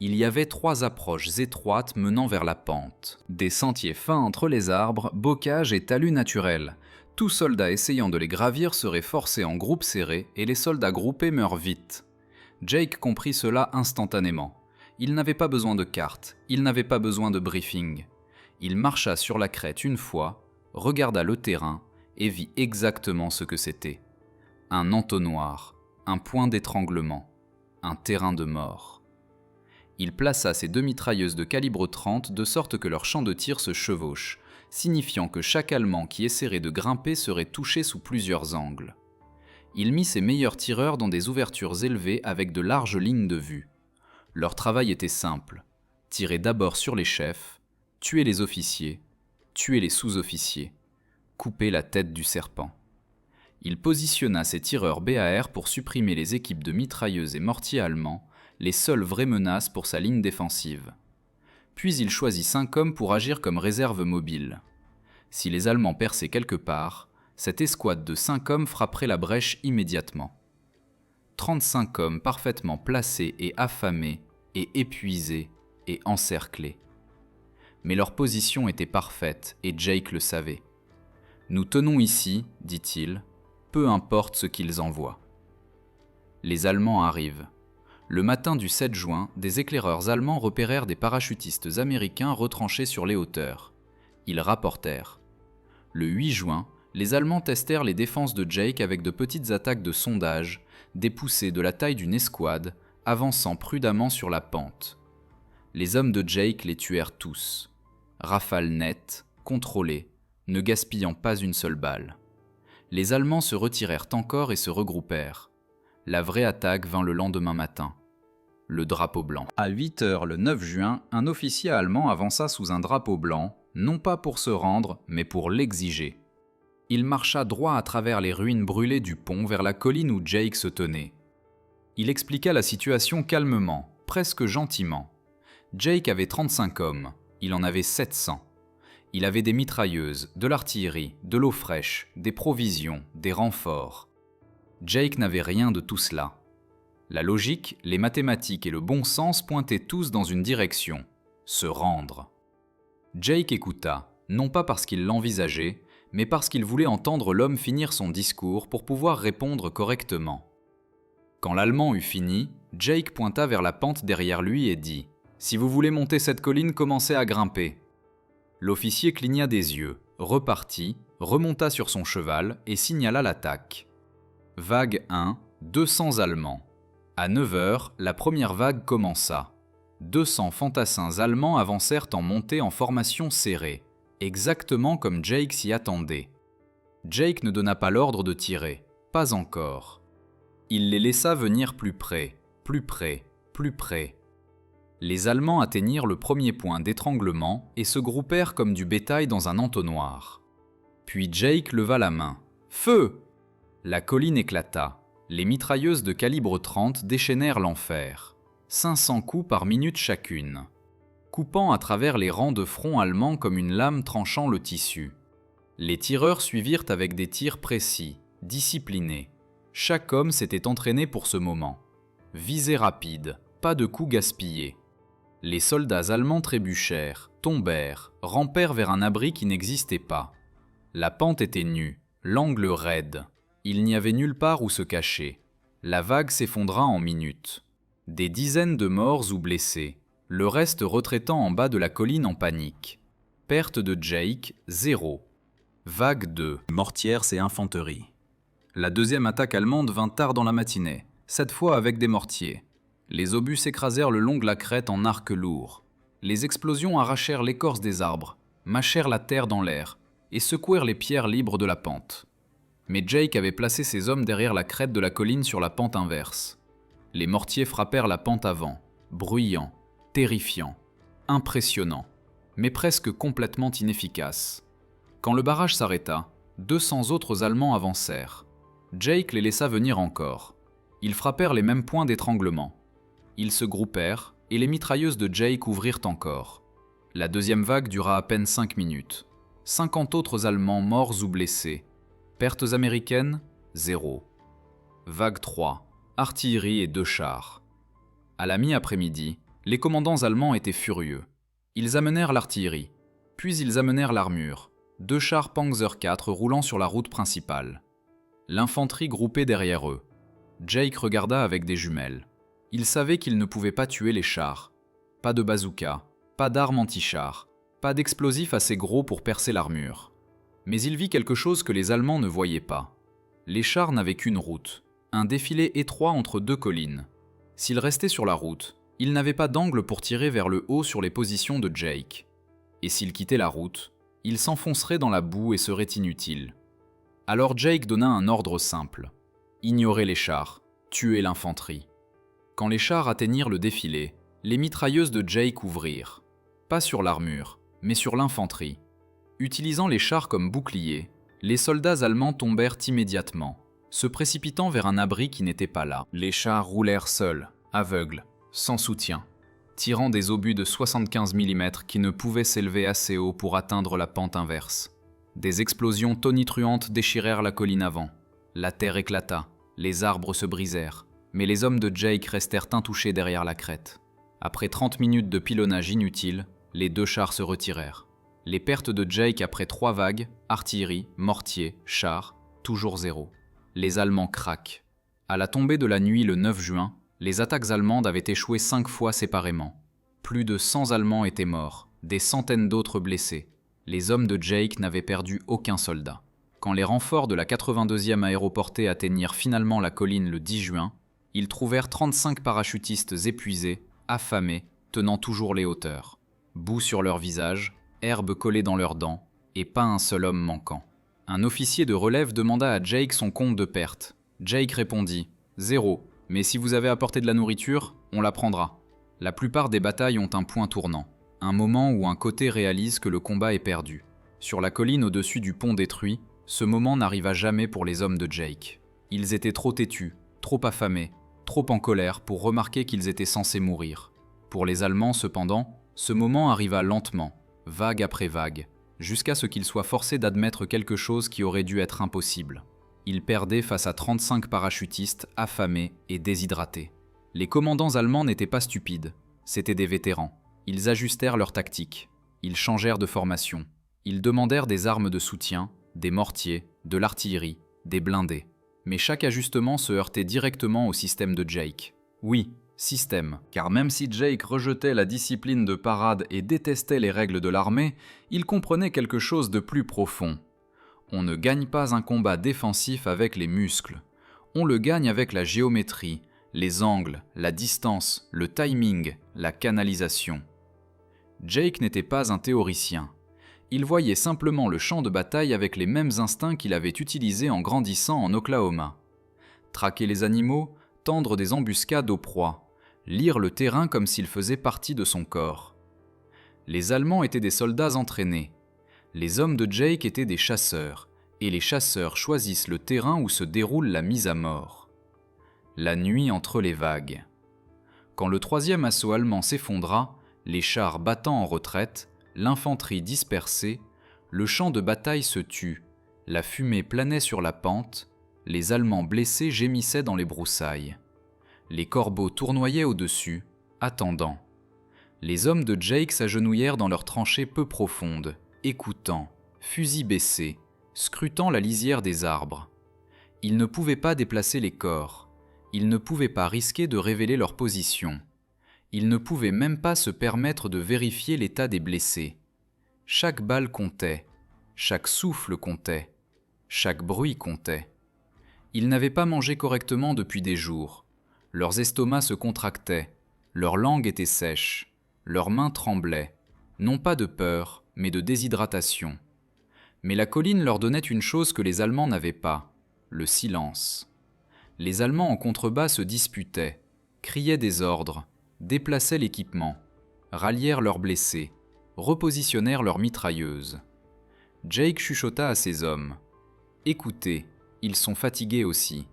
Il y avait 3 approches étroites menant vers la pente. Des sentiers fins entre les arbres, bocages et talus naturels. Tout soldat essayant de les gravir serait forcé en groupe serré et les soldats groupés meurent vite. Jake comprit cela instantanément. Il n'avait pas besoin de carte, il n'avait pas besoin de briefing. Il marcha sur la crête une fois, regarda le terrain et vit exactement ce que c'était. Un entonnoir, un point d'étranglement, un terrain de mort. Il plaça ses deux mitrailleuses de calibre 30 de sorte que leur champ de tir se chevauche, signifiant que chaque Allemand qui essaierait de grimper serait touché sous plusieurs angles. Il mit ses meilleurs tireurs dans des ouvertures élevées avec de larges lignes de vue. Leur travail était simple, tirer d'abord sur les chefs, tuer les officiers, tuer les sous-officiers, couper la tête du serpent. Il positionna ses tireurs BAR pour supprimer les équipes de mitrailleuses et mortiers allemands, les seules vraies menaces pour sa ligne défensive. Puis il choisit 5 hommes pour agir comme réserve mobile. Si les Allemands perçaient quelque part, cette escouade de 5 hommes frapperait la brèche immédiatement. 35 hommes parfaitement placés et affamés, et épuisés, et encerclés. Mais leur position était parfaite, et Jake le savait. « Nous tenons ici, dit-il, peu importe ce qu'ils envoient. » Les Allemands arrivent. Le matin du 7 juin, des éclaireurs allemands repérèrent des parachutistes américains retranchés sur les hauteurs. Ils rapportèrent. Le 8 juin, les Allemands testèrent les défenses de Jake avec de petites attaques de sondage, des poussées de la taille d'une escouade, avançant prudemment sur la pente. Les hommes de Jake les tuèrent tous. Rafale nette, contrôlée, ne gaspillant pas une seule balle. Les Allemands se retirèrent encore et se regroupèrent. La vraie attaque vint le lendemain matin. Le drapeau blanc. À 8 h le 9 juin, un officier allemand avança sous un drapeau blanc, non pas pour se rendre, mais pour l'exiger. Il marcha droit à travers les ruines brûlées du pont vers la colline où Jake se tenait. Il expliqua la situation calmement, presque gentiment. Jake avait 35 hommes, il en avait 700. Il avait des mitrailleuses, de l'artillerie, de l'eau fraîche, des provisions, des renforts. Jake n'avait rien de tout cela. La logique, les mathématiques et le bon sens pointaient tous dans une direction, se rendre. Jake écouta, non pas parce qu'il l'envisageait, mais parce qu'il voulait entendre l'homme finir son discours pour pouvoir répondre correctement. Quand l'Allemand eut fini, Jake pointa vers la pente derrière lui et dit « Si vous voulez monter cette colline, commencez à grimper. » L'officier cligna des yeux, repartit, remonta sur son cheval et signala l'attaque. Vague 1, 200 Allemands. À 9 h, la première vague commença. 200 fantassins allemands avancèrent en montée en formation serrée, exactement comme Jake s'y attendait. Jake ne donna pas l'ordre de tirer, pas encore. Il les laissa venir plus près, plus près, plus près. Les Allemands atteignirent le premier point d'étranglement et se groupèrent comme du bétail dans un entonnoir. Puis Jake leva la main. « Feu !» La colline éclata. Les mitrailleuses de calibre 30 déchaînèrent l'enfer. 500 coups par minute chacune, coupant à travers les rangs de front allemands comme une lame tranchant le tissu. Les tireurs suivirent avec des tirs précis, disciplinés. Chaque homme s'était entraîné pour ce moment. Visée rapide, pas de coups gaspillés. Les soldats allemands trébuchèrent, tombèrent, rampèrent vers un abri qui n'existait pas. La pente était nue, l'angle raide. Il n'y avait nulle part où se cacher. La vague s'effondra en minutes. Des dizaines de morts ou blessés, le reste retraitant en bas de la colline en panique. Perte de Jake, 0. Vague 2. Mortières et infanterie. La deuxième attaque allemande vint tard dans la matinée, cette fois avec des mortiers. Les obus s'écrasèrent le long de la crête en arcs lourds. Les explosions arrachèrent l'écorce des arbres, mâchèrent la terre dans l'air et secouèrent les pierres libres de la pente. Mais Jake avait placé ses hommes derrière la crête de la colline sur la pente inverse. Les mortiers frappèrent la pente avant, bruyants, terrifiants, impressionnants, mais presque complètement inefficaces. Quand le barrage s'arrêta, 200 autres Allemands avancèrent. Jake les laissa venir encore. Ils frappèrent les mêmes points d'étranglement. Ils se groupèrent et les mitrailleuses de Jake ouvrirent encore. La deuxième vague dura à peine 5 minutes. 50 autres Allemands morts ou blessés. Pertes américaines, 0. Vague 3. Artillerie et 2 chars. À la mi-après-midi, les commandants allemands étaient furieux. Ils amenèrent l'artillerie, puis ils amenèrent l'armure, 2 chars Panzer IV roulant sur la route principale. L'infanterie groupée derrière eux. Jake regarda avec des jumelles. Il savait qu'il ne pouvait pas tuer les chars. Pas de bazooka, pas d'armes anti-chars, pas d'explosifs assez gros pour percer l'armure. Mais il vit quelque chose que les Allemands ne voyaient pas. Les chars n'avaient qu'une route. Un défilé étroit entre 2 collines. S'ils restaient sur la route, Ils n'avaient pas d'angle pour tirer vers le haut sur les positions de Jake. Et s'ils quittaient la route, ils s'enfonceraient dans la boue et seraient inutiles. Alors Jake donna un ordre simple. Ignorer les chars, tuer l'infanterie. Quand les chars atteignirent le défilé, les mitrailleuses de Jake ouvrirent. Pas sur l'armure, mais sur l'infanterie. Utilisant les chars comme boucliers, les soldats allemands tombèrent immédiatement, se précipitant vers un abri qui n'était pas là. Les chars roulèrent seuls, aveugles, sans soutien, tirant des obus de 75 mm qui ne pouvaient s'élever assez haut pour atteindre la pente inverse. Des explosions tonitruantes déchirèrent la colline avant. La terre éclata, les arbres se brisèrent, mais les hommes de Jake restèrent intouchés derrière la crête. Après 30 minutes de pilonnage inutile, les 2 chars se retirèrent. Les pertes de Jake après 3 vagues, artillerie, mortier, chars, toujours 0. Les Allemands craquent. À la tombée de la nuit le 9 juin, les attaques allemandes avaient échoué 5 fois séparément. Plus de 100 Allemands étaient morts, des centaines d'autres blessés. Les hommes de Jake n'avaient perdu aucun soldat. Quand les renforts de la 82e aéroportée atteignirent finalement la colline le 10 juin, ils trouvèrent 35 parachutistes épuisés, affamés, tenant toujours les hauteurs. Boue sur leurs visages, herbe collée dans leurs dents, et pas un seul homme manquant. Un officier de relève demanda à Jake son compte de pertes. Jake répondit « 0, mais si vous avez apporté de la nourriture, on la prendra ». La plupart des batailles ont un point tournant, un moment où un côté réalise que le combat est perdu. Sur la colline au-dessus du pont détruit, ce moment n'arriva jamais pour les hommes de Jake. Ils étaient trop têtus, trop affamés, trop en colère pour remarquer qu'ils étaient censés mourir. Pour les Allemands, cependant, ce moment arriva lentement, vague après vague, jusqu'à ce qu'ils soient forcés d'admettre quelque chose qui aurait dû être impossible. Ils perdaient face à 35 parachutistes affamés et déshydratés. Les commandants allemands n'étaient pas stupides, c'étaient des vétérans. Ils ajustèrent leur tactique, ils changèrent de formation, ils demandèrent des armes de soutien, des mortiers, de l'artillerie, des blindés. Mais chaque ajustement se heurtait directement au système de Jake. Oui, système, car même si Jake rejetait la discipline de parade et détestait les règles de l'armée, il comprenait quelque chose de plus profond. On ne gagne pas un combat défensif avec les muscles. On le gagne avec la géométrie, les angles, la distance, le timing, la canalisation. Jake n'était pas un théoricien. Il voyait simplement le champ de bataille avec les mêmes instincts qu'il avait utilisés en grandissant en Oklahoma. Traquer les animaux, tendre des embuscades aux proies, lire le terrain comme s'il faisait partie de son corps. Les Allemands étaient des soldats entraînés. Les hommes de Jake étaient des chasseurs, et les chasseurs choisissent le terrain où se déroule la mise à mort. La nuit entre les vagues. Quand le 3e assaut allemand s'effondra, les chars battant en retraite, l'infanterie dispersée, le champ de bataille se tut, la fumée planait sur la pente, les Allemands blessés gémissaient dans les broussailles. Les corbeaux tournoyaient au-dessus, attendant. Les hommes de Jake s'agenouillèrent dans leurs tranchées peu profondes, écoutant, fusils baissés, scrutant la lisière des arbres. Ils ne pouvaient pas déplacer les corps, ils ne pouvaient pas risquer de révéler leur position. Ils ne pouvaient même pas se permettre de vérifier l'état des blessés. Chaque balle comptait, chaque souffle comptait, chaque bruit comptait. Ils n'avaient pas mangé correctement depuis des jours. Leurs estomacs se contractaient, leur langue était sèche, leurs mains tremblaient, non pas de peur, mais de déshydratation. Mais la colline leur donnait une chose que les Allemands n'avaient pas, le silence. Les Allemands en contrebas se disputaient, criaient des ordres, déplaçaient l'équipement, rallièrent leurs blessés, repositionnèrent leurs mitrailleuses. Jake chuchota à ses hommes. « Écoutez, ils sont fatigués aussi. »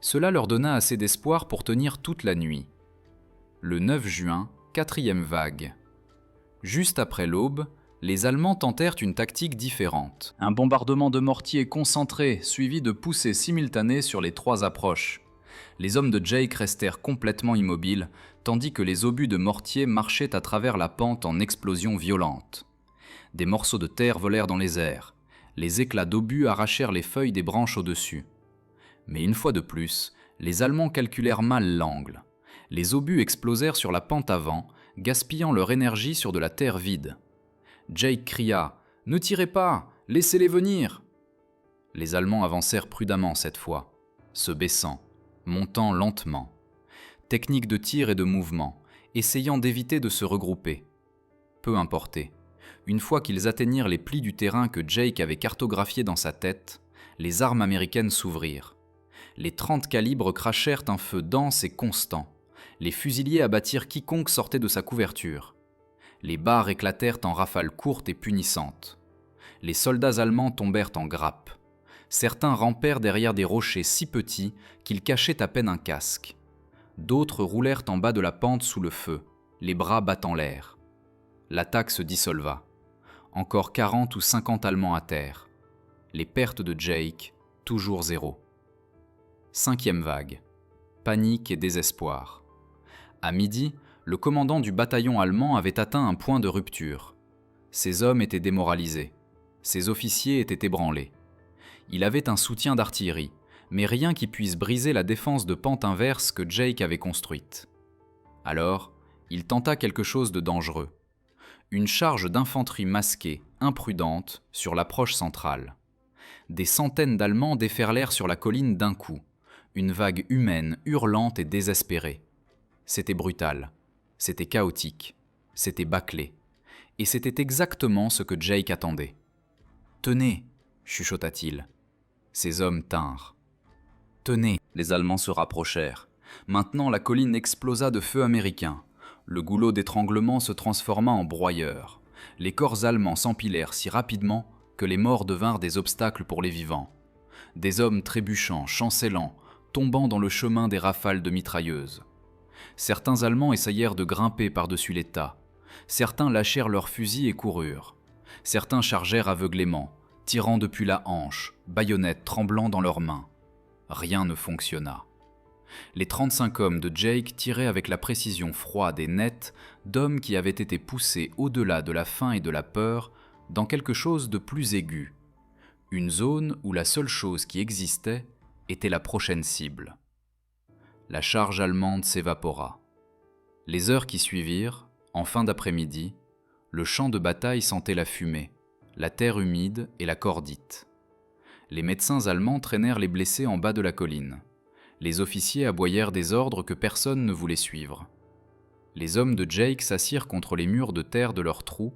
Cela leur donna assez d'espoir pour tenir toute la nuit. Le 9 juin, 4e vague. Juste après l'aube, les Allemands tentèrent une tactique différente. Un bombardement de mortiers concentré, suivi de poussées simultanées sur les 3 approches. Les hommes de Jake restèrent complètement immobiles, tandis que les obus de mortier marchaient à travers la pente en explosions violentes. Des morceaux de terre volèrent dans les airs. Les éclats d'obus arrachèrent les feuilles des branches au-dessus. Mais une fois de plus, les Allemands calculèrent mal l'angle. Les obus explosèrent sur la pente avant, gaspillant leur énergie sur de la terre vide. Jake cria « Ne tirez pas, laissez-les venir !» Les Allemands avancèrent prudemment cette fois, se baissant, montant lentement. Technique de tir et de mouvement, essayant d'éviter de se regrouper. Peu importait. Une fois qu'ils atteignirent les plis du terrain que Jake avait cartographiés dans sa tête, les armes américaines s'ouvrirent. Les 30 calibres crachèrent un feu dense et constant. Les fusiliers abattirent quiconque sortait de sa couverture. Les barres éclatèrent en rafales courtes et punissantes. Les soldats allemands tombèrent en grappe. Certains rampèrent derrière des rochers si petits qu'ils cachaient à peine un casque. D'autres roulèrent en bas de la pente sous le feu, les bras battant l'air. L'attaque se dissolva. Encore 40 ou 50 Allemands à terre. Les pertes de Jake, toujours 0. 5e vague. Panique et désespoir. À midi, le commandant du bataillon allemand avait atteint un point de rupture. Ses hommes étaient démoralisés. Ses officiers étaient ébranlés. Il avait un soutien d'artillerie, mais rien qui puisse briser la défense de pente inverse que Jake avait construite. Alors, il tenta quelque chose de dangereux. Une charge d'infanterie masquée, imprudente, sur l'approche centrale. Des centaines d'Allemands déferlèrent sur la colline d'un coup, une vague humaine, hurlante et désespérée. C'était brutal, c'était chaotique, c'était bâclé, et c'était exactement ce que Jake attendait. « Tenez !» chuchota-t-il. Ses hommes tinrent. « Tenez !» Les Allemands se rapprochèrent. Maintenant la colline explosa de feux américains. Le goulot d'étranglement se transforma en broyeur. Les corps allemands s'empilèrent si rapidement que les morts devinrent des obstacles pour les vivants. Des hommes trébuchant, chancelant, tombant dans le chemin des rafales de mitrailleuses. Certains Allemands essayèrent de grimper par-dessus les tas. Certains lâchèrent leurs fusils et coururent. Certains chargèrent aveuglément, tirant depuis la hanche, baïonnettes tremblant dans leurs mains. Rien ne fonctionna. Les 35 hommes de Jake tiraient avec la précision froide et nette d'hommes qui avaient été poussés au-delà de la faim et de la peur dans quelque chose de plus aigu. Une zone où la seule chose qui existait était la prochaine cible. La charge allemande s'évapora. Les heures qui suivirent, en fin d'après-midi, le champ de bataille sentait la fumée, la terre humide et la cordite. Les médecins allemands traînèrent les blessés en bas de la colline. Les officiers aboyèrent des ordres que personne ne voulait suivre. Les hommes de Jake s'assirent contre les murs de terre de leur trou,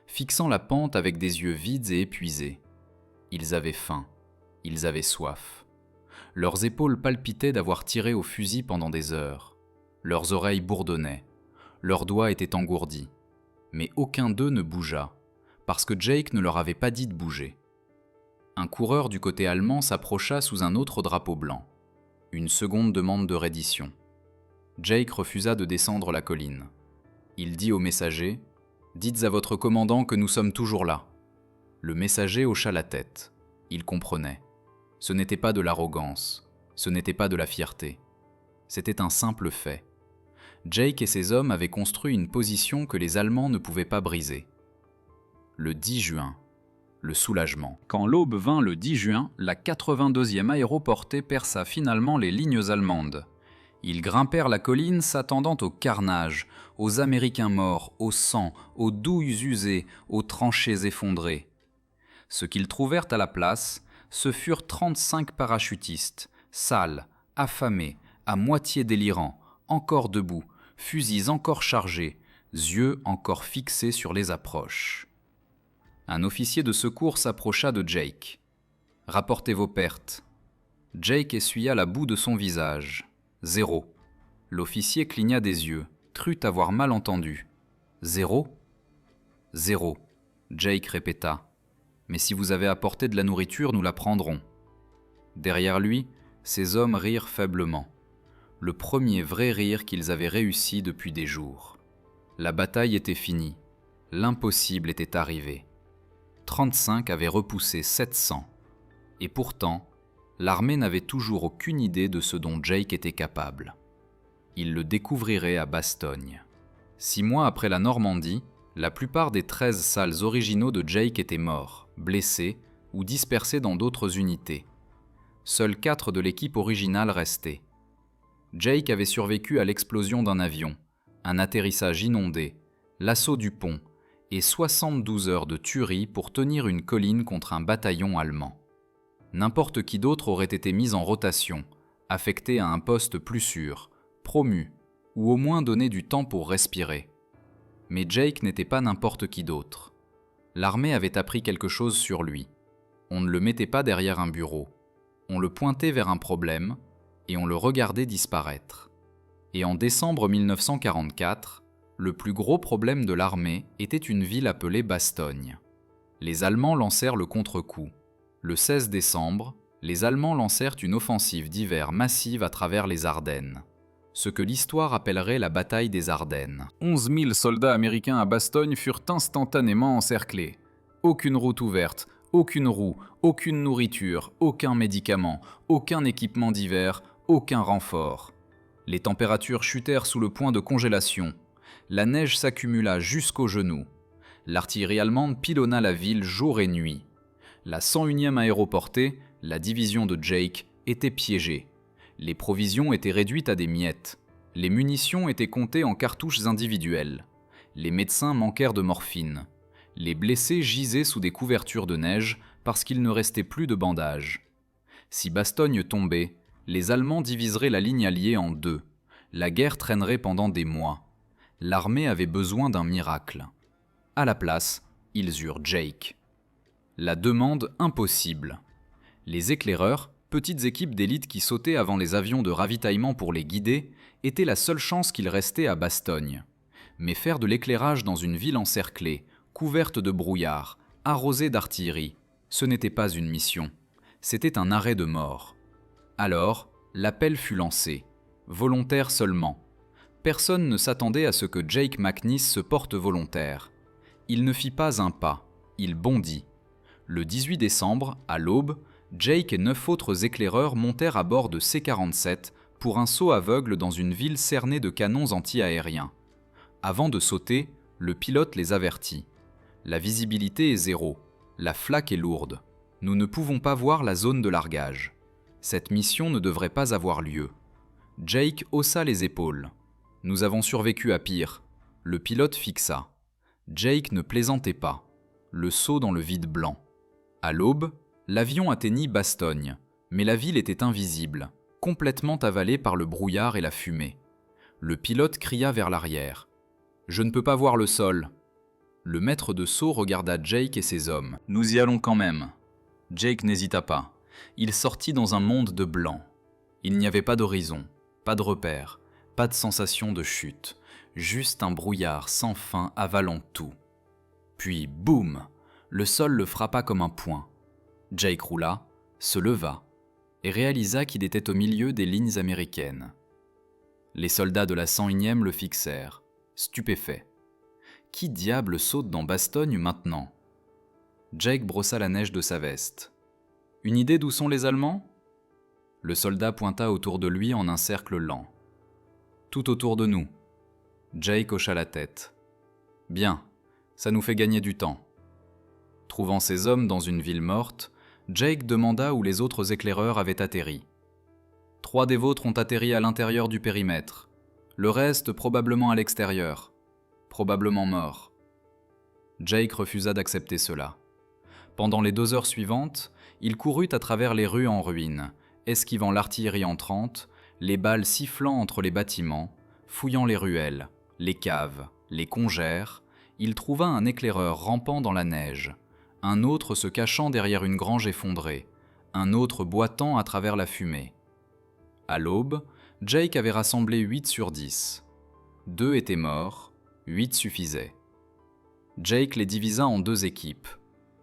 fixant la pente avec des yeux vides et épuisés. Ils avaient faim, ils avaient soif. Leurs épaules palpitaient d'avoir tiré au fusil pendant des heures. Leurs oreilles bourdonnaient. Leurs doigts étaient engourdis. Mais aucun d'eux ne bougea, parce que Jake ne leur avait pas dit de bouger. Un coureur du côté allemand s'approcha sous un autre drapeau blanc. Une seconde demande de reddition. Jake refusa de descendre la colline. Il dit au messager « Dites à votre commandant que nous sommes toujours là ». Le messager hocha la tête. Il comprenait. Ce n'était pas de l'arrogance, ce n'était pas de la fierté. C'était un simple fait. Jake et ses hommes avaient construit une position que les Allemands ne pouvaient pas briser. Le 10 juin, le soulagement. Quand l'aube vint le 10 juin, la 82e aéroportée perça finalement les lignes allemandes. Ils grimpèrent la colline s'attendant au carnage, aux Américains morts, au sang, aux douilles usées, aux tranchées effondrées. Ce qu'ils trouvèrent à la place, ce furent 35 parachutistes, sales, affamés, à moitié délirants, encore debout, fusils encore chargés, yeux encore fixés sur les approches. Un officier de secours s'approcha de Jake. « Rapportez vos pertes. » Jake essuya la boue de son visage. « 0. » L'officier cligna des yeux, crut avoir mal entendu. « 0 ?»« 0. » Jake répéta. « Mais si vous avez apporté de la nourriture, nous la prendrons. » Derrière lui, ses hommes rirent faiblement. Le premier vrai rire qu'ils avaient réussi depuis des jours. La bataille était finie. L'impossible était arrivé. 35 avaient repoussé 700. Et pourtant, l'armée n'avait toujours aucune idée de ce dont Jake était capable. Il le découvrirait à Bastogne. 6 mois après la Normandie, la plupart des 13 salles originaux de Jake étaient morts, blessés ou dispersés dans d'autres unités. Seuls 4 de l'équipe originale restaient. Jake avait survécu à l'explosion d'un avion, un atterrissage inondé, l'assaut du pont et 72 heures de tuerie pour tenir une colline contre un bataillon allemand. N'importe qui d'autre aurait été mis en rotation, affecté à un poste plus sûr, promu, ou au moins donner du temps pour respirer. Mais Jake n'était pas n'importe qui d'autre. L'armée avait appris quelque chose sur lui. On ne le mettait pas derrière un bureau. On le pointait vers un problème et on le regardait disparaître. Et en décembre 1944, le plus gros problème de l'armée était une ville appelée Bastogne. Les Allemands lancèrent le contre-coup. Le 16 décembre, les Allemands lancèrent une offensive d'hiver massive à travers les Ardennes. Ce que l'histoire appellerait la bataille des Ardennes. 11 000 soldats américains à Bastogne furent instantanément encerclés. Aucune route ouverte, aucune roue, aucune nourriture, aucun médicament, aucun équipement d'hiver, aucun renfort. Les températures chutèrent sous le point de congélation. La neige s'accumula jusqu'aux genoux. L'artillerie allemande pilonna la ville jour et nuit. La 101e aéroportée, la division de Jake, était piégée. Les provisions étaient réduites à des miettes. Les munitions étaient comptées en cartouches individuelles. Les médecins manquèrent de morphine. Les blessés gisaient sous des couvertures de neige parce qu'il ne restait plus de bandages. Si Bastogne tombait, les Allemands diviseraient la ligne alliée en deux. La guerre traînerait pendant des mois. L'armée avait besoin d'un miracle. À la place, ils eurent Jake. La demande impossible. Les éclaireurs, petites équipes d'élite qui sautaient avant les avions de ravitaillement pour les guider, étaient la seule chance qu'il restait à Bastogne. Mais faire de l'éclairage dans une ville encerclée, couverte de brouillard, arrosée d'artillerie, ce n'était pas une mission. C'était un arrêt de mort. Alors, l'appel fut lancé. Volontaire seulement. Personne ne s'attendait à ce que Jake McNish se porte volontaire. Il ne fit pas un pas, il bondit. Le 18 décembre, à l'aube, Jake et 9 autres éclaireurs montèrent à bord de C-47 pour un saut aveugle dans une ville cernée de canons anti-aériens. Avant de sauter, le pilote les avertit. La visibilité est zéro, la flaque est lourde. Nous ne pouvons pas voir la zone de largage. Cette mission ne devrait pas avoir lieu. Jake haussa les épaules. Nous avons survécu à pire. Le pilote fixa. Jake ne plaisantait pas. Le saut dans le vide blanc. À l'aube, l'avion atteignit Bastogne, mais la ville était invisible, complètement avalée par le brouillard et la fumée. Le pilote cria vers l'arrière. « Je ne peux pas voir le sol. » Le maître de saut regarda Jake et ses hommes. « Nous y allons quand même. » Jake n'hésita pas. Il sortit dans un monde de blanc. Il n'y avait pas d'horizon, pas de repère, pas de sensation de chute, juste un brouillard sans fin avalant tout. Puis, boum, le sol le frappa comme un poing. Jake roula, se leva, et réalisa qu'il était au milieu des lignes américaines. Les soldats de la 101e le fixèrent, stupéfaits. Qui diable saute dans Bastogne maintenant ? Jake brossa la neige de sa veste. Une idée d'où sont les Allemands ? Le soldat pointa autour de lui en un cercle lent. Tout autour de nous. Jake hocha la tête. Bien, ça nous fait gagner du temps. Trouvant ses hommes dans une ville morte, Jake demanda où les autres éclaireurs avaient atterri. 3 des vôtres ont atterri à l'intérieur du périmètre. Le reste probablement à l'extérieur. Probablement morts. Jake refusa d'accepter cela. Pendant les 2 heures suivantes, il courut à travers les rues en ruine, esquivant l'artillerie entrante, les balles sifflant entre les bâtiments, fouillant les ruelles, les caves, les congères. Il trouva un éclaireur rampant dans la neige, un autre se cachant derrière une grange effondrée, un autre boitant à travers la fumée. À l'aube, Jake avait rassemblé 8 sur 10. 2 étaient morts, 8 suffisaient. Jake les divisa en 2 équipes,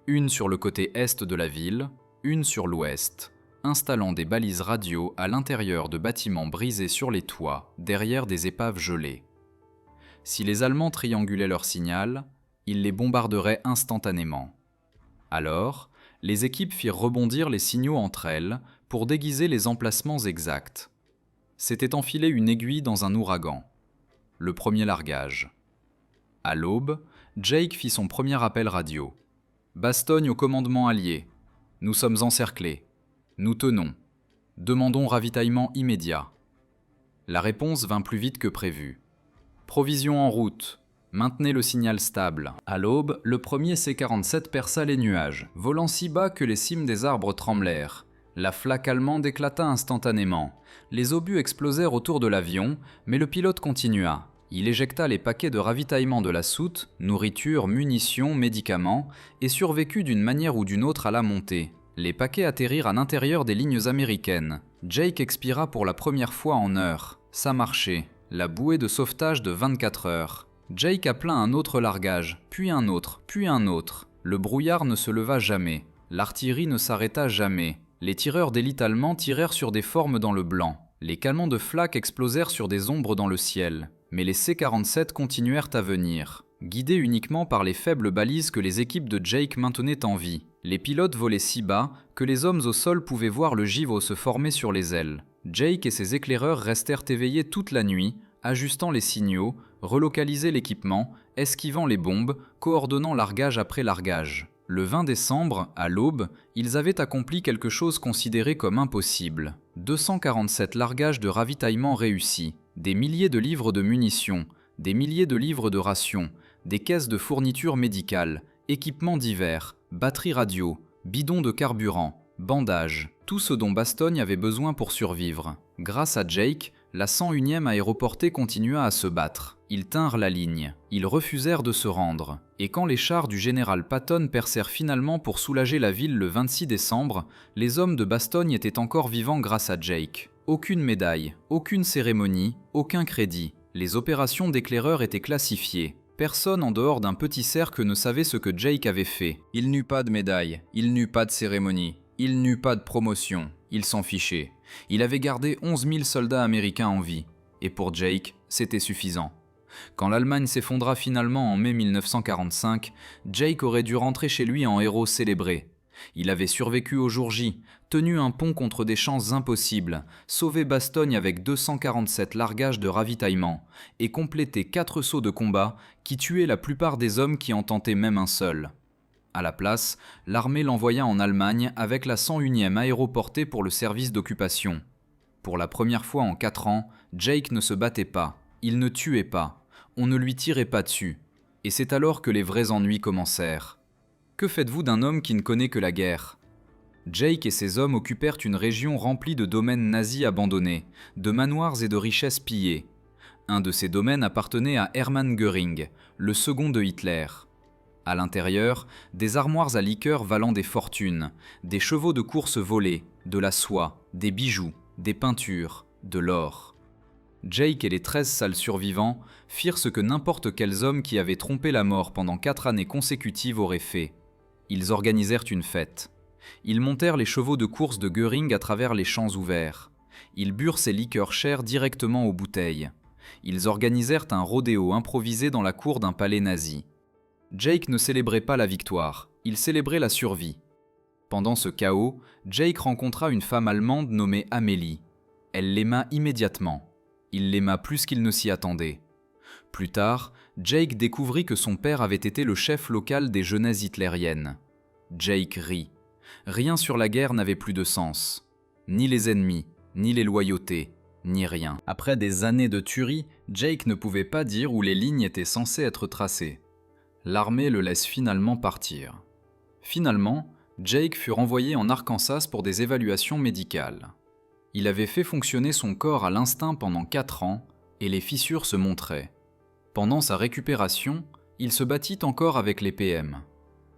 une sur le côté est de la ville, une sur l'ouest, installant des balises radio à l'intérieur de bâtiments brisés sur les toits, derrière des épaves gelées. Si les Allemands triangulaient leur signal, ils les bombarderaient instantanément. Alors, les équipes firent rebondir les signaux entre elles pour déguiser les emplacements exacts. C'était enfiler une aiguille dans un ouragan. Le premier largage. À l'aube, Jake fit son premier appel radio. « Bastogne au commandement allié. Nous sommes encerclés. Nous tenons. Demandons ravitaillement immédiat. » La réponse vint plus vite que prévu. « Provisions en route. Maintenez le signal stable. » À l'aube, le premier C-47 perça les nuages, volant si bas que les cimes des arbres tremblèrent. La flaque allemande éclata instantanément. Les obus explosèrent autour de l'avion, mais le pilote continua. Il éjecta les paquets de ravitaillement de la soute, nourriture, munitions, médicaments, et survécut d'une manière ou d'une autre à la montée. Les paquets atterrirent à l'intérieur des lignes américaines. Jake expira pour la première fois en heures. Ça marchait. La bouée de sauvetage de 24 heures. Jake appela un autre largage, puis un autre, puis un autre. Le brouillard ne se leva jamais. L'artillerie ne s'arrêta jamais. Les tireurs d'élite allemands tirèrent sur des formes dans le blanc. Les canons de flak explosèrent sur des ombres dans le ciel. Mais les C-47 continuèrent à venir, guidés uniquement par les faibles balises que les équipes de Jake maintenaient en vie. Les pilotes volaient si bas que les hommes au sol pouvaient voir le givre se former sur les ailes. Jake et ses éclaireurs restèrent éveillés toute la nuit, ajustant les signaux, relocalisant l'équipement, esquivant les bombes, coordonnant largage après largage. Le 20 décembre, à l'aube, ils avaient accompli quelque chose considéré comme impossible. 247 largages de ravitaillement réussis, des milliers de livres de munitions, des milliers de livres de rations, des caisses de fournitures médicales, équipements divers, batteries radio, bidons de carburant, bandages, tout ce dont Bastogne avait besoin pour survivre. Grâce à Jake, la 101e aéroportée continua à se battre. Ils tinrent la ligne. Ils refusèrent de se rendre. Et quand les chars du général Patton percèrent finalement pour soulager la ville le 26 décembre, les hommes de Bastogne étaient encore vivants grâce à Jake. Aucune médaille, aucune cérémonie, aucun crédit. Les opérations d'éclaireurs étaient classifiées. Personne en dehors d'un petit cercle ne savait ce que Jake avait fait. Il n'eut pas de médaille, il n'eut pas de cérémonie, il n'eut pas de promotion. Il s'en fichait. Il avait gardé 11 000 soldats américains en vie. Et pour Jake, c'était suffisant. Quand l'Allemagne s'effondra finalement en mai 1945, Jake aurait dû rentrer chez lui en héros célébré. Il avait survécu au jour J, tenu un pont contre des chances impossibles, sauvé Bastogne avec 247 largages de ravitaillement et complété 4 sauts de combat qui tuaient la plupart des hommes qui en tentaient même un seul. À la place, l'armée l'envoya en Allemagne avec la 101e aéroportée pour le service d'occupation. Pour la première fois en 4 ans, Jake ne se battait pas, il ne tuait pas, on ne lui tirait pas dessus. Et c'est alors que les vrais ennuis commencèrent. Que faites-vous d'un homme qui ne connaît que la guerre ? Jake et ses hommes occupèrent une région remplie de domaines nazis abandonnés, de manoirs et de richesses pillées. Un de ces domaines appartenait à Hermann Göring, le second de Hitler. À l'intérieur, des armoires à liqueurs valant des fortunes, des chevaux de course volés, de la soie, des bijoux, des peintures, de l'or. Jake et les 13 sales survivants firent ce que n'importe quels hommes qui avaient trompé la mort pendant 4 années consécutives auraient fait. Ils organisèrent une fête. Ils montèrent les chevaux de course de Göring à travers les champs ouverts. Ils burent ces liqueurs chères directement aux bouteilles. Ils organisèrent un rodéo improvisé dans la cour d'un palais nazi. Jake ne célébrait pas la victoire, il célébrait la survie. Pendant ce chaos, Jake rencontra une femme allemande nommée Amélie. Elle l'aima immédiatement. Il l'aima plus qu'il ne s'y attendait. Plus tard, Jake découvrit que son père avait été le chef local des jeunesses hitlériennes. Jake rit. Rien sur la guerre n'avait plus de sens. Ni les ennemis, ni les loyautés, ni rien. Après des années de tuerie, Jake ne pouvait pas dire où les lignes étaient censées être tracées. L'armée le laisse finalement partir. Finalement, Jake fut renvoyé en Arkansas pour des évaluations médicales. Il avait fait fonctionner son corps à l'instinct pendant 4 ans et les fissures se montraient. Pendant sa récupération, il se battit encore avec les PM.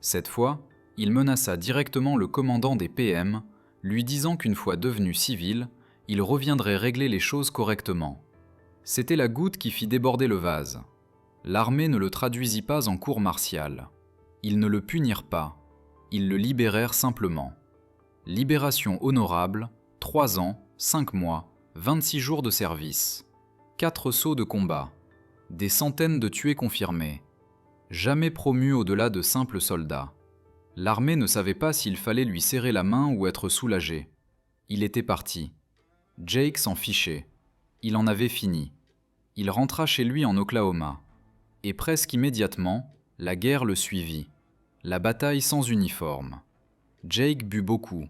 Cette fois, il menaça directement le commandant des PM, lui disant qu'une fois devenu civil, il reviendrait régler les choses correctement. C'était la goutte qui fit déborder le vase. L'armée ne le traduisit pas en cour martiale. Ils ne le punirent pas. Ils le libérèrent simplement. Libération honorable, 3 ans, 5 mois, 26 jours de service. 4 sauts de combat. Des centaines de tués confirmés. Jamais promu au-delà de simples soldats. L'armée ne savait pas s'il fallait lui serrer la main ou être soulagé. Il était parti. Jake s'en fichait. Il en avait fini. Il rentra chez lui en Oklahoma. Et presque immédiatement, la guerre le suivit. La bataille sans uniforme. Jake but beaucoup.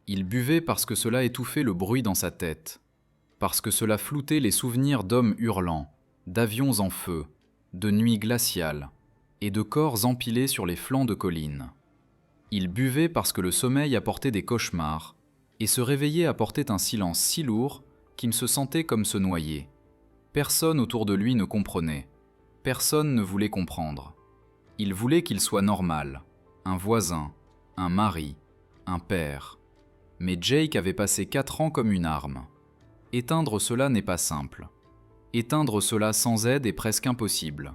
Il buvait parce que cela étouffait le bruit dans sa tête. Parce que cela floutait les souvenirs d'hommes hurlants, d'avions en feu, de nuits glaciales et de corps empilés sur les flancs de collines. Il buvait parce que le sommeil apportait des cauchemars Et se réveiller apportait un silence si lourd qu'il se sentait comme se noyer. Personne autour de lui ne comprenait. Personne ne voulait comprendre. Il voulait qu'il soit normal, un voisin, un mari, un père. Mais Jake avait passé 4 ans comme une arme. Éteindre cela n'est pas simple. Éteindre cela sans aide est presque impossible.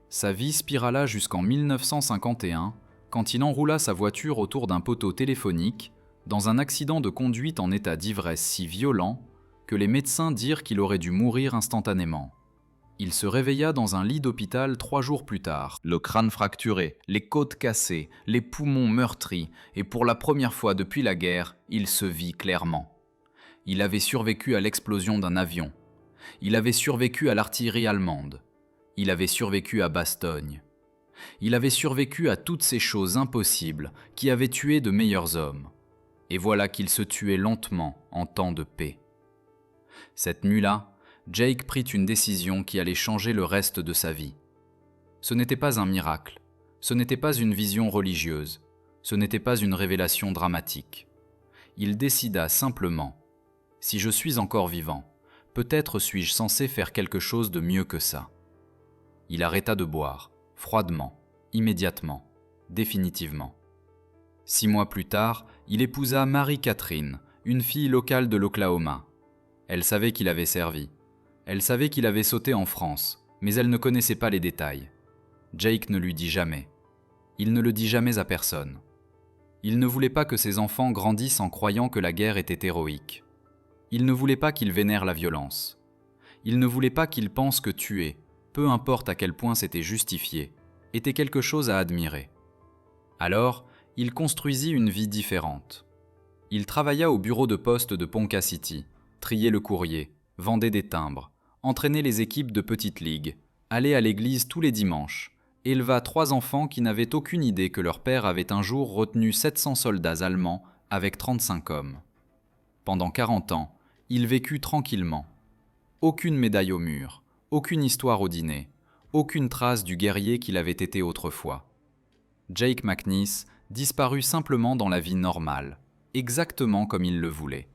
Sa vie spirala jusqu'en 1951, quand il enroula sa voiture autour d'un poteau téléphonique, dans un accident de conduite en état d'ivresse si violent que les médecins dirent qu'il aurait dû mourir instantanément. Il se réveilla dans un lit d'hôpital 3 jours plus tard, le crâne fracturé, les côtes cassées, les poumons meurtris, et pour la première fois depuis la guerre, il se vit clairement. Il avait survécu à l'explosion d'un avion. Il avait survécu à l'artillerie allemande. Il avait survécu à Bastogne. Il avait survécu à toutes ces choses impossibles qui avaient tué de meilleurs hommes. Et voilà qu'il se tuait lentement en temps de paix. Cette nuit-là, Jake prit une décision qui allait changer le reste de sa vie. Ce n'était pas un miracle, ce n'était pas une vision religieuse, ce n'était pas une révélation dramatique. Il décida simplement, si je suis encore vivant, peut-être suis-je censé faire quelque chose de mieux que ça. Il arrêta de boire, froidement, immédiatement, définitivement. 6 mois plus tard, il épousa Marie-Catherine, une fille locale de l'Oklahoma. Elle savait qu'il avait servi. Elle savait qu'il avait sauté en France, mais elle ne connaissait pas les détails. Jake ne lui dit jamais. Il ne le dit jamais à personne. Il ne voulait pas que ses enfants grandissent en croyant que la guerre était héroïque. Il ne voulait pas qu'ils vénèrent la violence. Il ne voulait pas qu'ils pensent que tuer, peu importe à quel point c'était justifié, était quelque chose à admirer. Alors, il construisit une vie différente. Il travailla au bureau de poste de Ponca City, triait le courrier, vendait des timbres, entraînait les équipes de petite ligue, allait à l'église tous les dimanches, éleva 3 enfants qui n'avaient aucune idée que leur père avait un jour retenu 700 soldats allemands avec 35 hommes. Pendant 40 ans, il vécut tranquillement. Aucune médaille au mur, aucune histoire au dîner, aucune trace du guerrier qu'il avait été autrefois. Jake McNiece disparut simplement dans la vie normale, exactement comme il le voulait.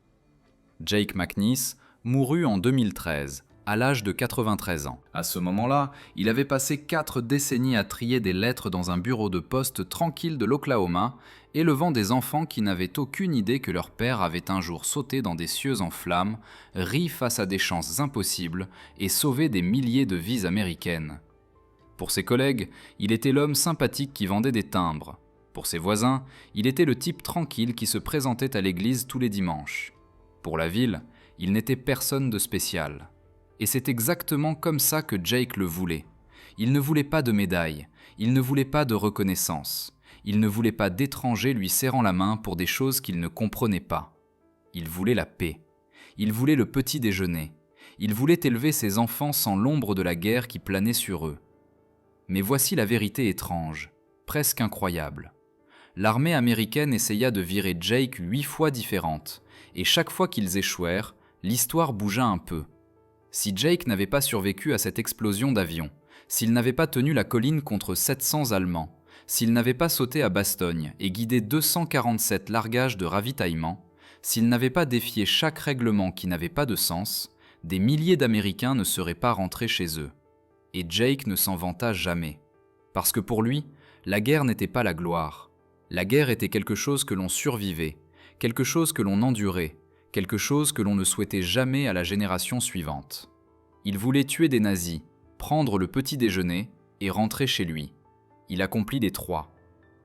Jake McNiece mourut en 2013, à l'âge de 93 ans. À ce moment-là, il avait passé 4 décennies à trier des lettres dans un bureau de poste tranquille de l'Oklahoma, élevant des enfants qui n'avaient aucune idée que leur père avait un jour sauté dans des cieux en flammes, ri face à des chances impossibles et sauvé des milliers de vies américaines. Pour ses collègues, il était l'homme sympathique qui vendait des timbres. Pour ses voisins, il était le type tranquille qui se présentait à l'église tous les dimanches. Pour la ville, il n'était personne de spécial. Et c'est exactement comme ça que Jake le voulait. Il ne voulait pas de médaille, il ne voulait pas de reconnaissance, il ne voulait pas d'étrangers lui serrant la main pour des choses qu'il ne comprenait pas. Il voulait la paix, il voulait le petit déjeuner, il voulait élever ses enfants sans l'ombre de la guerre qui planait sur eux. Mais voici la vérité étrange, presque incroyable. L'armée américaine essaya de virer Jake 8 fois différentes, et chaque fois qu'ils échouèrent, l'histoire bougea un peu. Si Jake n'avait pas survécu à cette explosion d'avion, s'il n'avait pas tenu la colline contre 700 Allemands, s'il n'avait pas sauté à Bastogne et guidé 247 largages de ravitaillement, s'il n'avait pas défié chaque règlement qui n'avait pas de sens, des milliers d'Américains ne seraient pas rentrés chez eux. Et Jake ne s'en vanta jamais. Parce que pour lui, la guerre n'était pas la gloire. La guerre était quelque chose que l'on survivait, quelque chose que l'on endurait, quelque chose que l'on ne souhaitait jamais à la génération suivante. Il voulait tuer des nazis, prendre le petit déjeuner et rentrer chez lui. Il accomplit les 3.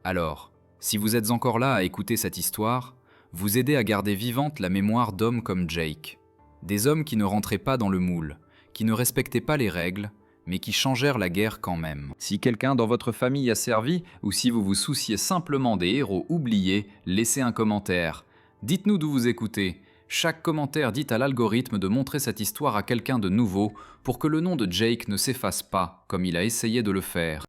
Alors, si vous êtes encore là à écouter cette histoire, vous aidez à garder vivante la mémoire d'hommes comme Jake. Des hommes qui ne rentraient pas dans le moule, qui ne respectaient pas les règles, mais qui changèrent la guerre quand même. Si quelqu'un dans votre famille a servi, ou si vous vous souciez simplement des héros oubliés, laissez un commentaire. Dites-nous d'où vous écoutez. Chaque commentaire dit à l'algorithme de montrer cette histoire à quelqu'un de nouveau pour que le nom de Jake ne s'efface pas comme il a essayé de le faire.